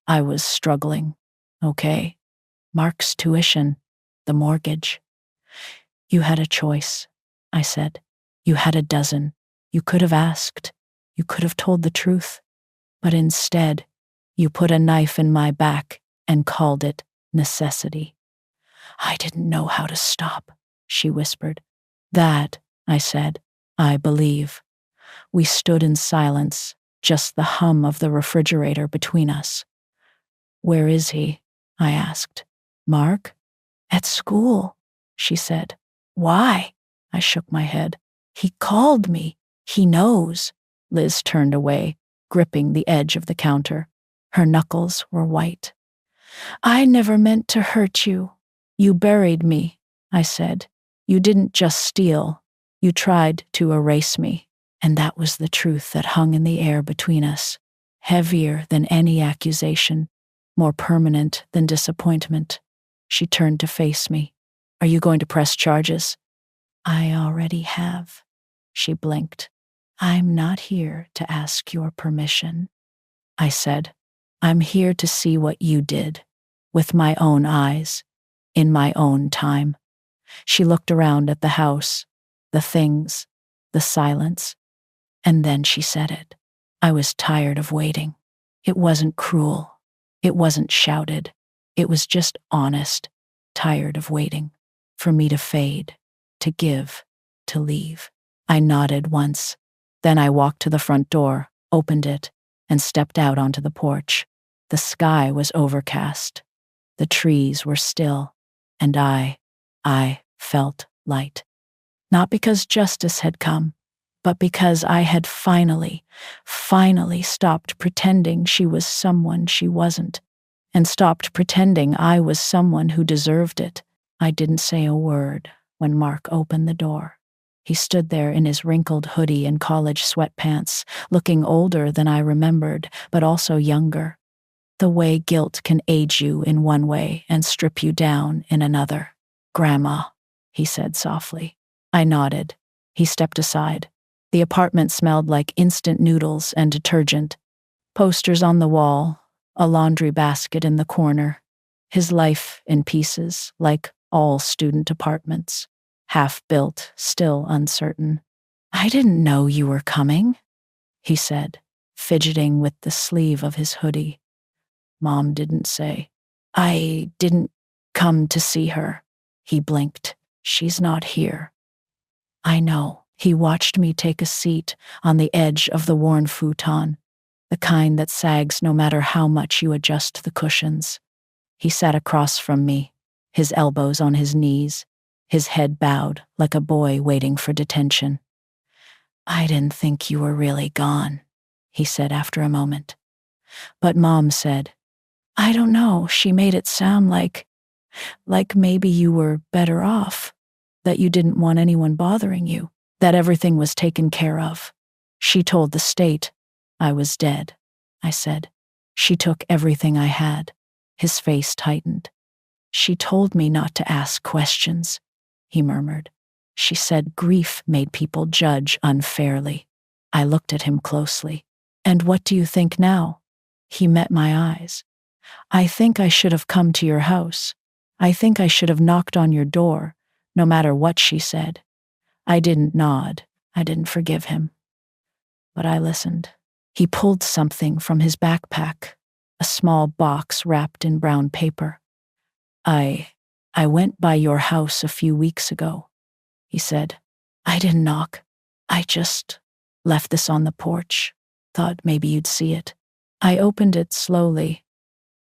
I was struggling. "Okay, Mark's tuition, the mortgage." "You had a choice," I said. "You had a dozen. You could have asked. You could have told the truth. But instead, you put a knife in my back and called it necessity." "I didn't know how to stop," she whispered. "That," I said, "I believe." We stood in silence, just the hum of the refrigerator between us. "Where is he?" I asked. "Mark?" "At school," she said. "Why?" I shook my head. "He called me. He knows." Liz turned away, gripping the edge of the counter. Her knuckles were white. "I never meant to hurt you. You buried me," I said. "You didn't just steal. You tried to erase me." And that was the truth that hung in the air between us, heavier than any accusation, more permanent than disappointment. She turned to face me. "Are you going to press charges?" "I already have." She blinked. "I'm not here to ask your permission." I said, "I'm here to see what you did, with my own eyes, in my own time." She looked around at the house, the things, the silence, and then she said it. I was tired of waiting. It wasn't cruel. It wasn't shouted. It was just honest, tired of waiting, for me to fade, to give, to leave. I nodded once. Then I walked to the front door, opened it, and stepped out onto the porch. The sky was overcast. The trees were still, and I felt light. Not because justice had come, but because I had finally stopped pretending she was someone she wasn't, and stopped pretending I was someone who deserved it. I didn't say a word when Mark opened the door. He stood there in his wrinkled hoodie and college sweatpants, looking older than I remembered, but also younger. The way guilt can age you in one way and strip you down in another. "Grandma," he said softly. I nodded. He stepped aside. The apartment smelled like instant noodles and detergent. Posters on the wall, a laundry basket in the corner. His life in pieces, like all student apartments. Half-built, still uncertain. "I didn't know you were coming," he said, fidgeting with the sleeve of his hoodie. "Mom didn't say." I didn't come to see her. He blinked. She's not here. I know. He watched me take a seat on the edge of the worn futon, the kind that sags no matter how much you adjust the cushions. He sat across from me, his elbows on his knees, his head bowed like a boy waiting for detention. I didn't think you were really gone, he said after a moment. But Mom said, I don't know, she made it sound like maybe you were better off, that you didn't want anyone bothering you, that everything was taken care of. She told the state I was dead, I said. She took everything I had. His face tightened. She told me not to ask questions, he murmured. She said grief made people judge unfairly. I looked at him closely. And what do you think now? He met my eyes. I think I should have come to your house. I think I should have knocked on your door, no matter what she said. I didn't nod. I didn't forgive him. But I listened. He pulled something from his backpack, a small box wrapped in brown paper. I went by your house a few weeks ago, he said. I didn't knock. I just left this on the porch. Thought maybe you'd see it. I opened it slowly.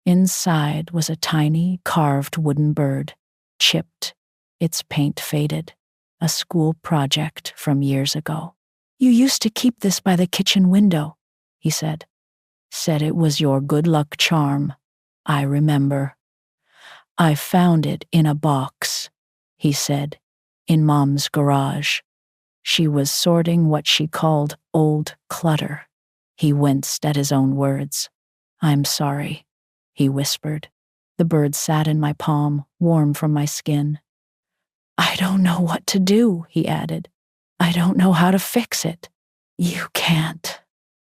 Inside was a tiny, carved wooden bird, chipped, its paint faded, a school project from years ago. You used to keep this by the kitchen window, he said. Said it was your good luck charm. I remember. I found it in a box, he said, in Mom's garage. She was sorting what she called old clutter. He winced at his own words. I'm sorry, he whispered. The bird sat in my palm, warm from my skin. I don't know what to do, he added. I don't know how to fix it. You can't,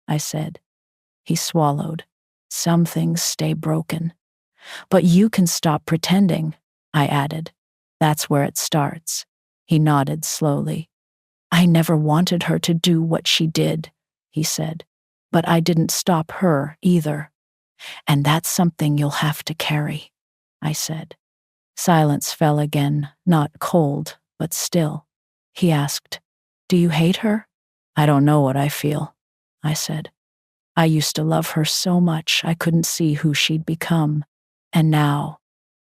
I said. He swallowed. Some things stay broken. But you can stop pretending, I added. That's where it starts. He nodded slowly. I never wanted her to do what she did, he said. But I didn't stop her either. And that's something you'll have to carry, I said. Silence fell again, not cold, but still. He asked, Do you hate her? I don't know what I feel, I said. I used to love her so much I couldn't see who she'd become. And now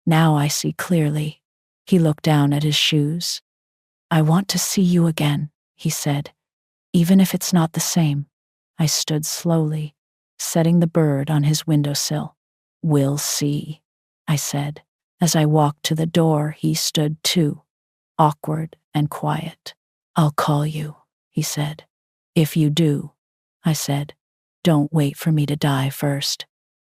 I see clearly. He looked down at his shoes. I want to see you again, he said, even if it's not the same. I stood slowly, setting the bird on his windowsill. We'll see, I said. As I walked to the door, he stood too, awkward and quiet. I'll call you, he said. If you do, I said. Don't wait for me to die first.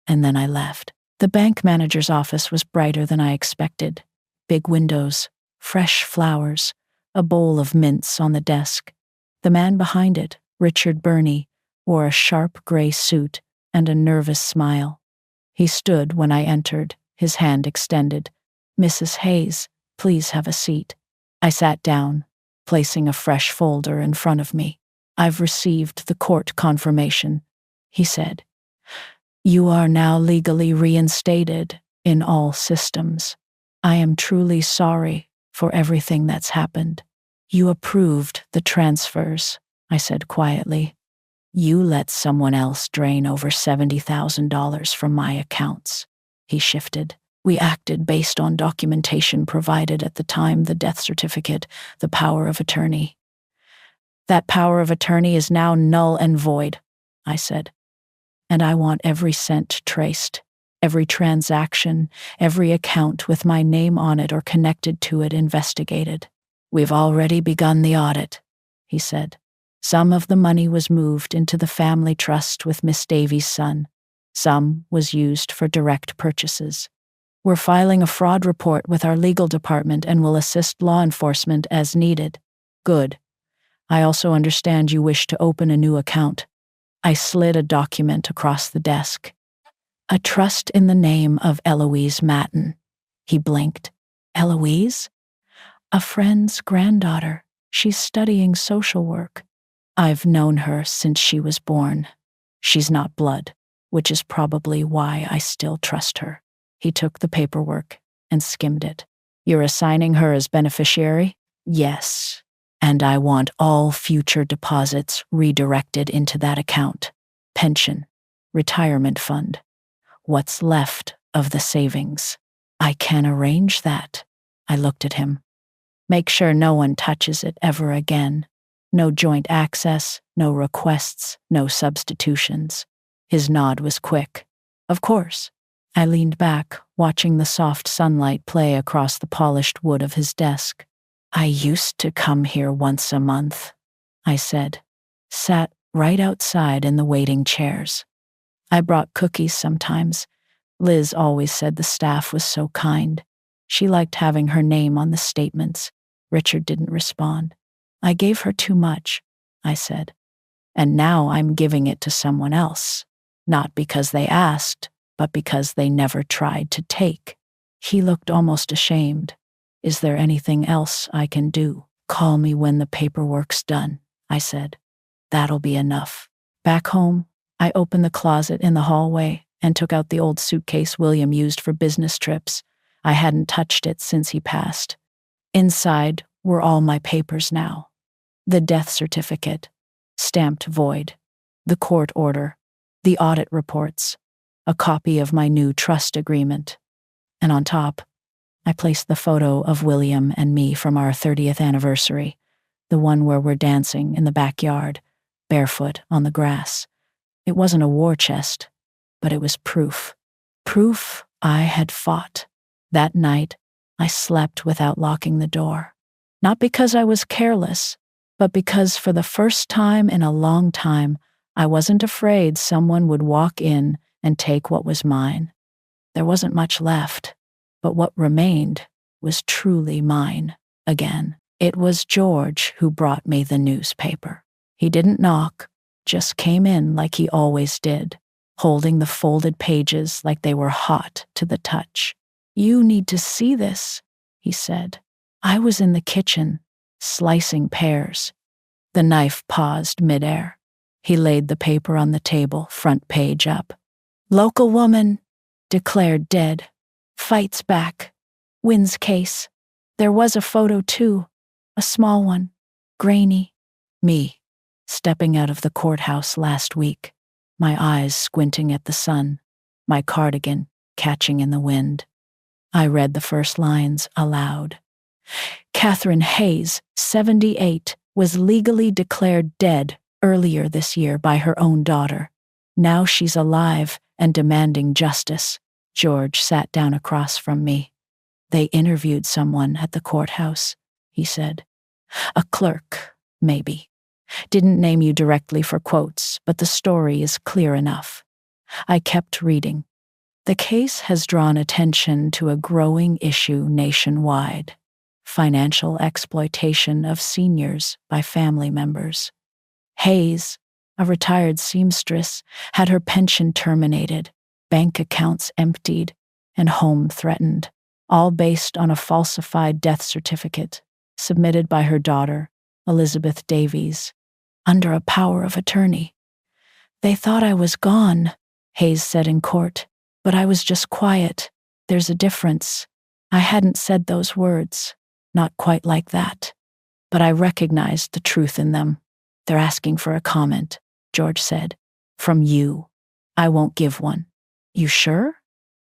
And then I left. The bank manager's office was brighter than I expected. Big windows, fresh flowers, a bowl of mints on the desk. The man behind it, Richard Burney, wore a sharp gray suit and a nervous smile. He stood when I entered, his hand extended. Mrs. Hayes, please have a seat. I sat down, placing a fresh folder in front of me. I've received the court confirmation, he said. You are now legally reinstated in all systems. I am truly sorry for everything that's happened. You approved the transfers, I said quietly. You let someone else drain over $70,000 from my accounts. He shifted. We acted based on documentation provided at the time, the death certificate, the power of attorney. That power of attorney is now null and void, I said. And I want every cent traced, every transaction, every account with my name on it or connected to it investigated. We've already begun the audit, he said. Some of the money was moved into the family trust with Miss Davies' son. Some was used for direct purchases. We're filing a fraud report with our legal department and will assist law enforcement as needed. Good. I also understand you wish to open a new account. I slid a document across the desk. A trust in the name of Eloise Matten. He blinked. Eloise? A friend's granddaughter. She's studying social work. I've known her since she was born. She's not blood, which is probably why I still trust her. He took the paperwork and skimmed it. You're assigning her as beneficiary? Yes. And I want all future deposits redirected into that account. Pension, retirement fund, what's left of the savings. I can arrange that. I looked at him. Make sure no one touches it ever again. No joint access, no requests, no substitutions. His nod was quick. Of course. I leaned back, watching the soft sunlight play across the polished wood of his desk. I used to come here once a month, I said. Sat right outside in the waiting chairs. I brought cookies sometimes. Liz always said the staff was so kind. She liked having her name on the statements. Richard didn't respond. I gave her too much, I said. And now I'm giving it to someone else. Not because they asked, but because they never tried to take. He looked almost ashamed. Is there anything else I can do? Call me when the paperwork's done, I said. That'll be enough. Back home, I opened the closet in the hallway and took out the old suitcase William used for business trips. I hadn't touched it since he passed. Inside were all my papers now. The death certificate, stamped void, the court order, the audit reports, a copy of my new trust agreement. And on top, I placed the photo of William and me from our 30th anniversary, the one where we're dancing in the backyard, barefoot on the grass. It wasn't a war chest, but it was proof. Proof I had fought. That night, I slept without locking the door. Not because I was careless, but because for the first time in a long time, I wasn't afraid someone would walk in and take what was mine. There wasn't much left, but what remained was truly mine again. It was George who brought me the newspaper. He didn't knock, just came in like he always did, holding the folded pages like they were hot to the touch. You need to see this, he said. I was in the kitchen, slicing pears. The knife paused midair. He laid the paper on the table, front page up. Local woman, declared dead. Fights back. Wins case. There was a photo too, a small one, grainy. Me, stepping out of the courthouse last week, my eyes squinting at the sun, my cardigan catching in the wind. I read the first lines aloud. Catherine Hayes, 78, was legally declared dead earlier this year by her own daughter. Now she's alive and demanding justice. George sat down across from me. They interviewed someone at the courthouse, he said. A clerk, maybe. Didn't name you directly for quotes, but the story is clear enough. I kept reading. The case has drawn attention to a growing issue nationwide. Financial exploitation of seniors by family members. Hayes, a retired seamstress, had her pension terminated, bank accounts emptied, and home threatened, all based on a falsified death certificate submitted by her daughter, Elizabeth Davies, under a power of attorney. They thought I was gone, Hayes said in court, but I was just quiet. There's a difference. I hadn't said those words. Not quite like that. But I recognized the truth in them. They're asking for a comment, George said. From you. I won't give one. You sure?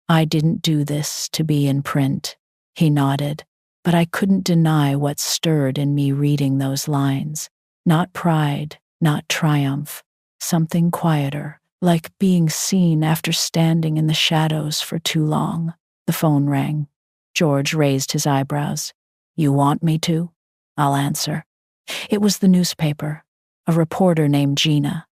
I didn't do this to be in print. He nodded, but I couldn't deny what stirred in me reading those lines. Not pride, not triumph. Something quieter, like being seen after standing in the shadows for too long. The phone rang. George raised his eyebrows. You want me to? I'll answer. It was the newspaper, a reporter named Gina.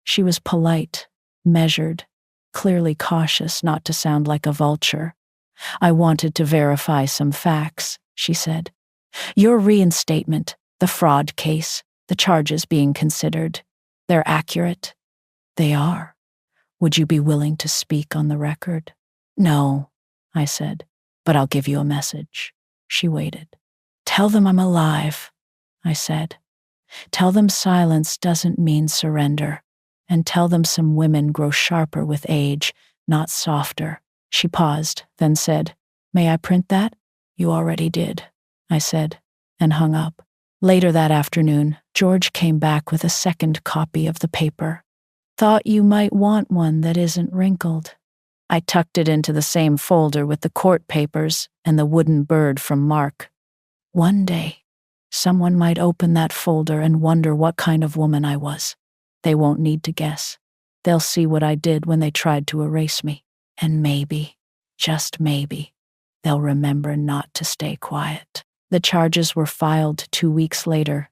She was polite, measured, clearly cautious not to sound like a vulture. I wanted to verify some facts, she said. Your reinstatement, the fraud case, the charges being considered, they're accurate? They are. Would you be willing to speak on the record? No, I said, but I'll give you a message. She waited. Tell them I'm alive, I said. Tell them silence doesn't mean surrender, and tell them some women grow sharper with age, not softer. She paused, then said, "May I print that?" "You already did," I said, and hung up. Later that afternoon, George came back with a second copy of the paper. "Thought you might want one that isn't wrinkled." I tucked it into the same folder with the court papers and the wooden bird from Mark. One day, someone might open that folder and wonder what kind of woman I was. They won't need to guess. They'll see what I did when they tried to erase me. And maybe, just maybe, they'll remember not to stay quiet. The charges were filed 2 weeks later.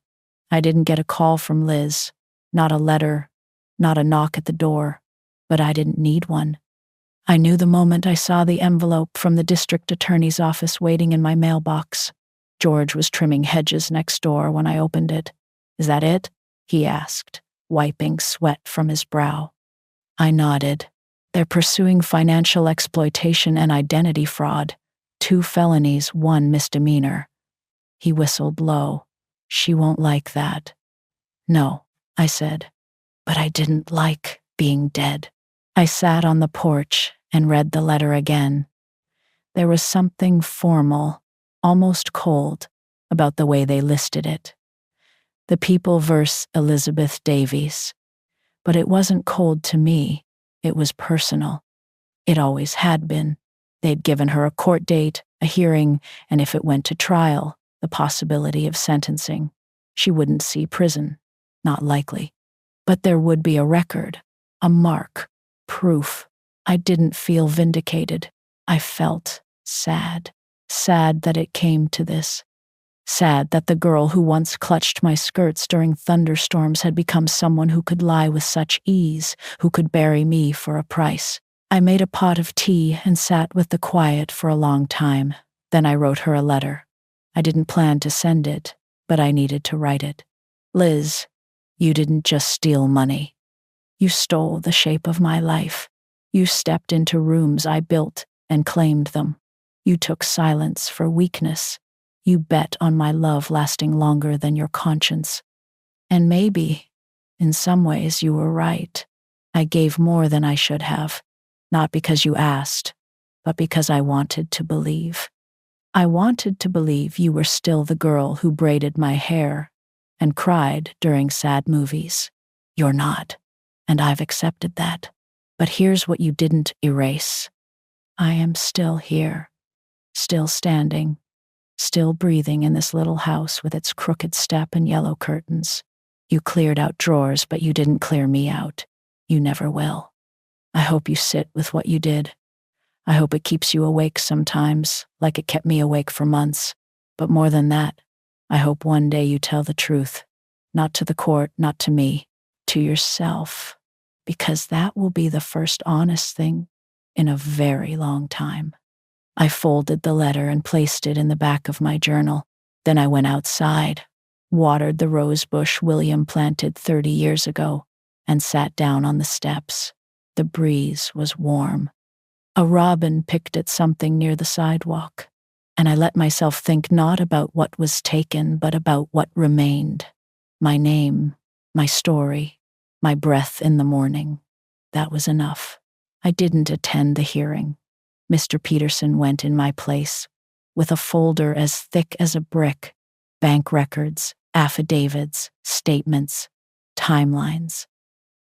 I didn't get a call from Liz, not a letter, not a knock at the door, but I didn't need one. I knew the moment I saw the envelope from the district attorney's office waiting in my mailbox. George was trimming hedges next door when I opened it. "Is that it?" he asked, wiping sweat from his brow. I nodded. "They're pursuing financial exploitation and identity fraud. 2 felonies, 1 misdemeanor." He whistled low. "She won't like that." "No," I said, but I didn't like being dead. I sat on the porch and read the letter again. There was something formal, almost cold, about the way they listed it. The People vs. Elizabeth Davies. But it wasn't cold to me. It was personal. It always had been. They'd given her a court date, a hearing, and if it went to trial, the possibility of sentencing. She wouldn't see prison. Not likely. But there would be a record, a mark, proof. I didn't feel vindicated. I felt sad. Sad that it came to this. Sad that the girl who once clutched my skirts during thunderstorms had become someone who could lie with such ease, who could bury me for a price. I made a pot of tea and sat with the quiet for a long time. Then I wrote her a letter. I didn't plan to send it, but I needed to write it. "Liz, you didn't just steal money. You stole the shape of my life. You stepped into rooms I built and claimed them. You took silence for weakness. You bet on my love lasting longer than your conscience. And maybe, in some ways, you were right. I gave more than I should have, not because you asked, but because I wanted to believe. I wanted to believe you were still the girl who braided my hair and cried during sad movies. You're not, and I've accepted that. But here's what you didn't erase. I am still here, still standing, still breathing in this little house with its crooked step and yellow curtains. You cleared out drawers, but you didn't clear me out. You never will. I hope you sit with what you did. I hope it keeps you awake sometimes, like it kept me awake for months. But more than that, I hope one day you tell the truth. Not to the court, not to me, to yourself. Because that will be the first honest thing in a very long time. I folded the letter and placed it in the back of my journal. Then I went outside, watered the rose bush William planted 30 years ago, and sat down on the steps. The breeze was warm. A robin picked at something near the sidewalk, and I let myself think not about what was taken, but about what remained. My name, my story, my breath in the morning. That was enough. I didn't attend the hearing. Mr. Peterson went in my place, with a folder as thick as a brick, bank records, affidavits, statements, timelines.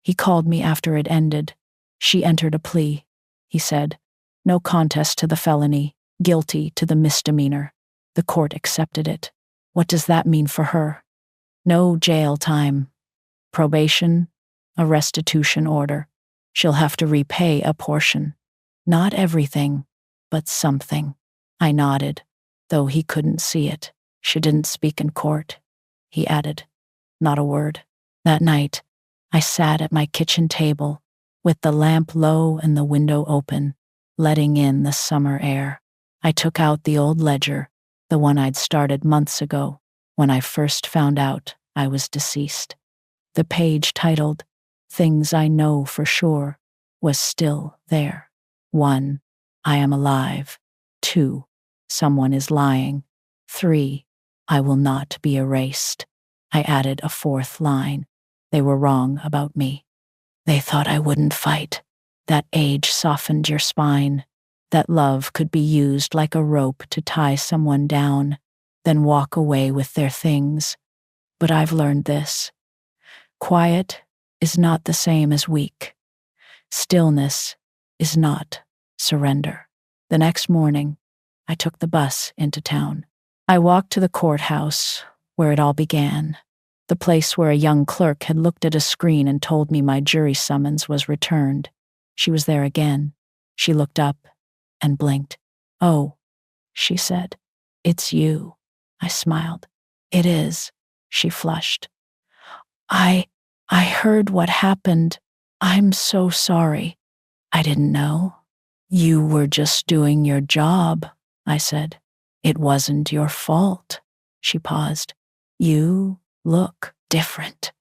He called me after it ended. She entered a plea. He said, "No contest to the felony, guilty to the misdemeanor." The court accepted it. What does that mean for her? No jail time. Probation, a restitution order. She'll have to repay a portion. Not everything, but something. I nodded, though he couldn't see it. She didn't speak in court. He added, "Not a word." That night, I sat at my kitchen table, with the lamp low and the window open, letting in the summer air. I took out the old ledger, the one I'd started months ago, when I first found out I was deceased. The page titled, "Things I Know for Sure," was still there. 1. I am alive. 2. Someone is lying. 3. I will not be erased. I added a 4th line. They were wrong about me. They thought I wouldn't fight. That age softened your spine. that love could be used like a rope to tie someone down, then walk away with their things. But I've learned this. Quiet is not the same as weak. Stillness is not surrender. The next morning, I took the bus into town. I walked to the courthouse, where it all began, the place where a young clerk had looked at a screen and told me my jury summons was returned. She was there again. She looked up and blinked. "Oh," she said. "It's you." I smiled. "It is." She flushed. I heard what happened. I'm so sorry. I didn't know." "You were just doing your job," I said. "It wasn't your fault." She paused. "You look different."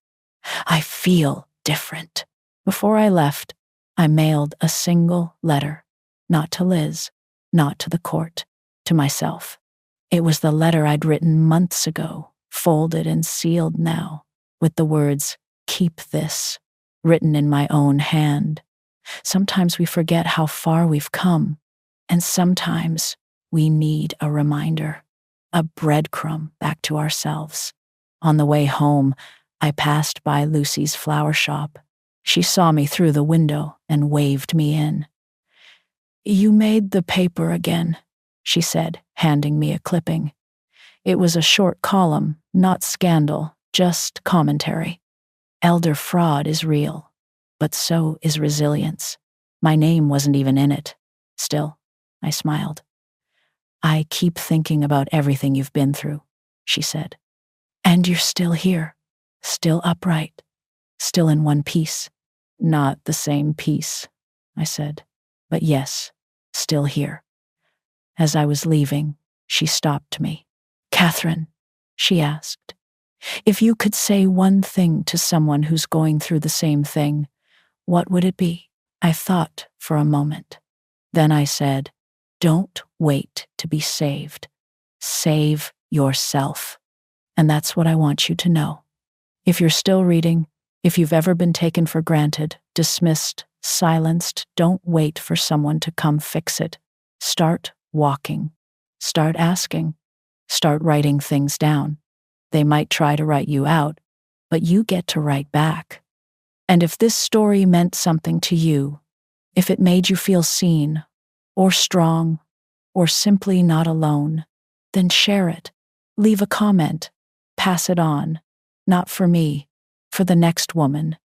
"I feel different." Before I left, I mailed a single letter, not to Liz, not to the court, to myself. It was the letter I'd written months ago, folded and sealed now, with the words, "Keep this," written in my own hand. Sometimes we forget how far we've come, and sometimes we need a reminder, a breadcrumb back to ourselves. On the way home, I passed by Lucy's flower shop. She saw me through the window and waved me in. "You made the paper again," she said, handing me a clipping. It was a short column, not scandal, just commentary. "Elder fraud is real, but so is resilience." My name wasn't even in it. Still, I smiled. "I keep thinking about everything you've been through," she said. "And you're still here, still upright, still in one piece." "Not the same piece," I said. "But yes, still here." As I was leaving, she stopped me. "Catherine," she asked, "if you could say one thing to someone who's going through the same thing, what would it be?" I thought for a moment. Then I said, "Don't wait to be saved. Save yourself." And that's what I want you to know. If you're still reading, if you've ever been taken for granted, dismissed, silenced, don't wait for someone to come fix it. Start walking. Start asking. Start writing things down. They might try to write you out, but you get to write back. And if this story meant something to you, if it made you feel seen, or strong, or simply not alone, then share it. Leave a comment. Pass it on. Not for me, for the next woman,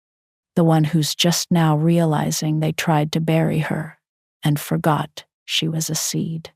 the one who's just now realizing they tried to bury her and forgot she was a seed.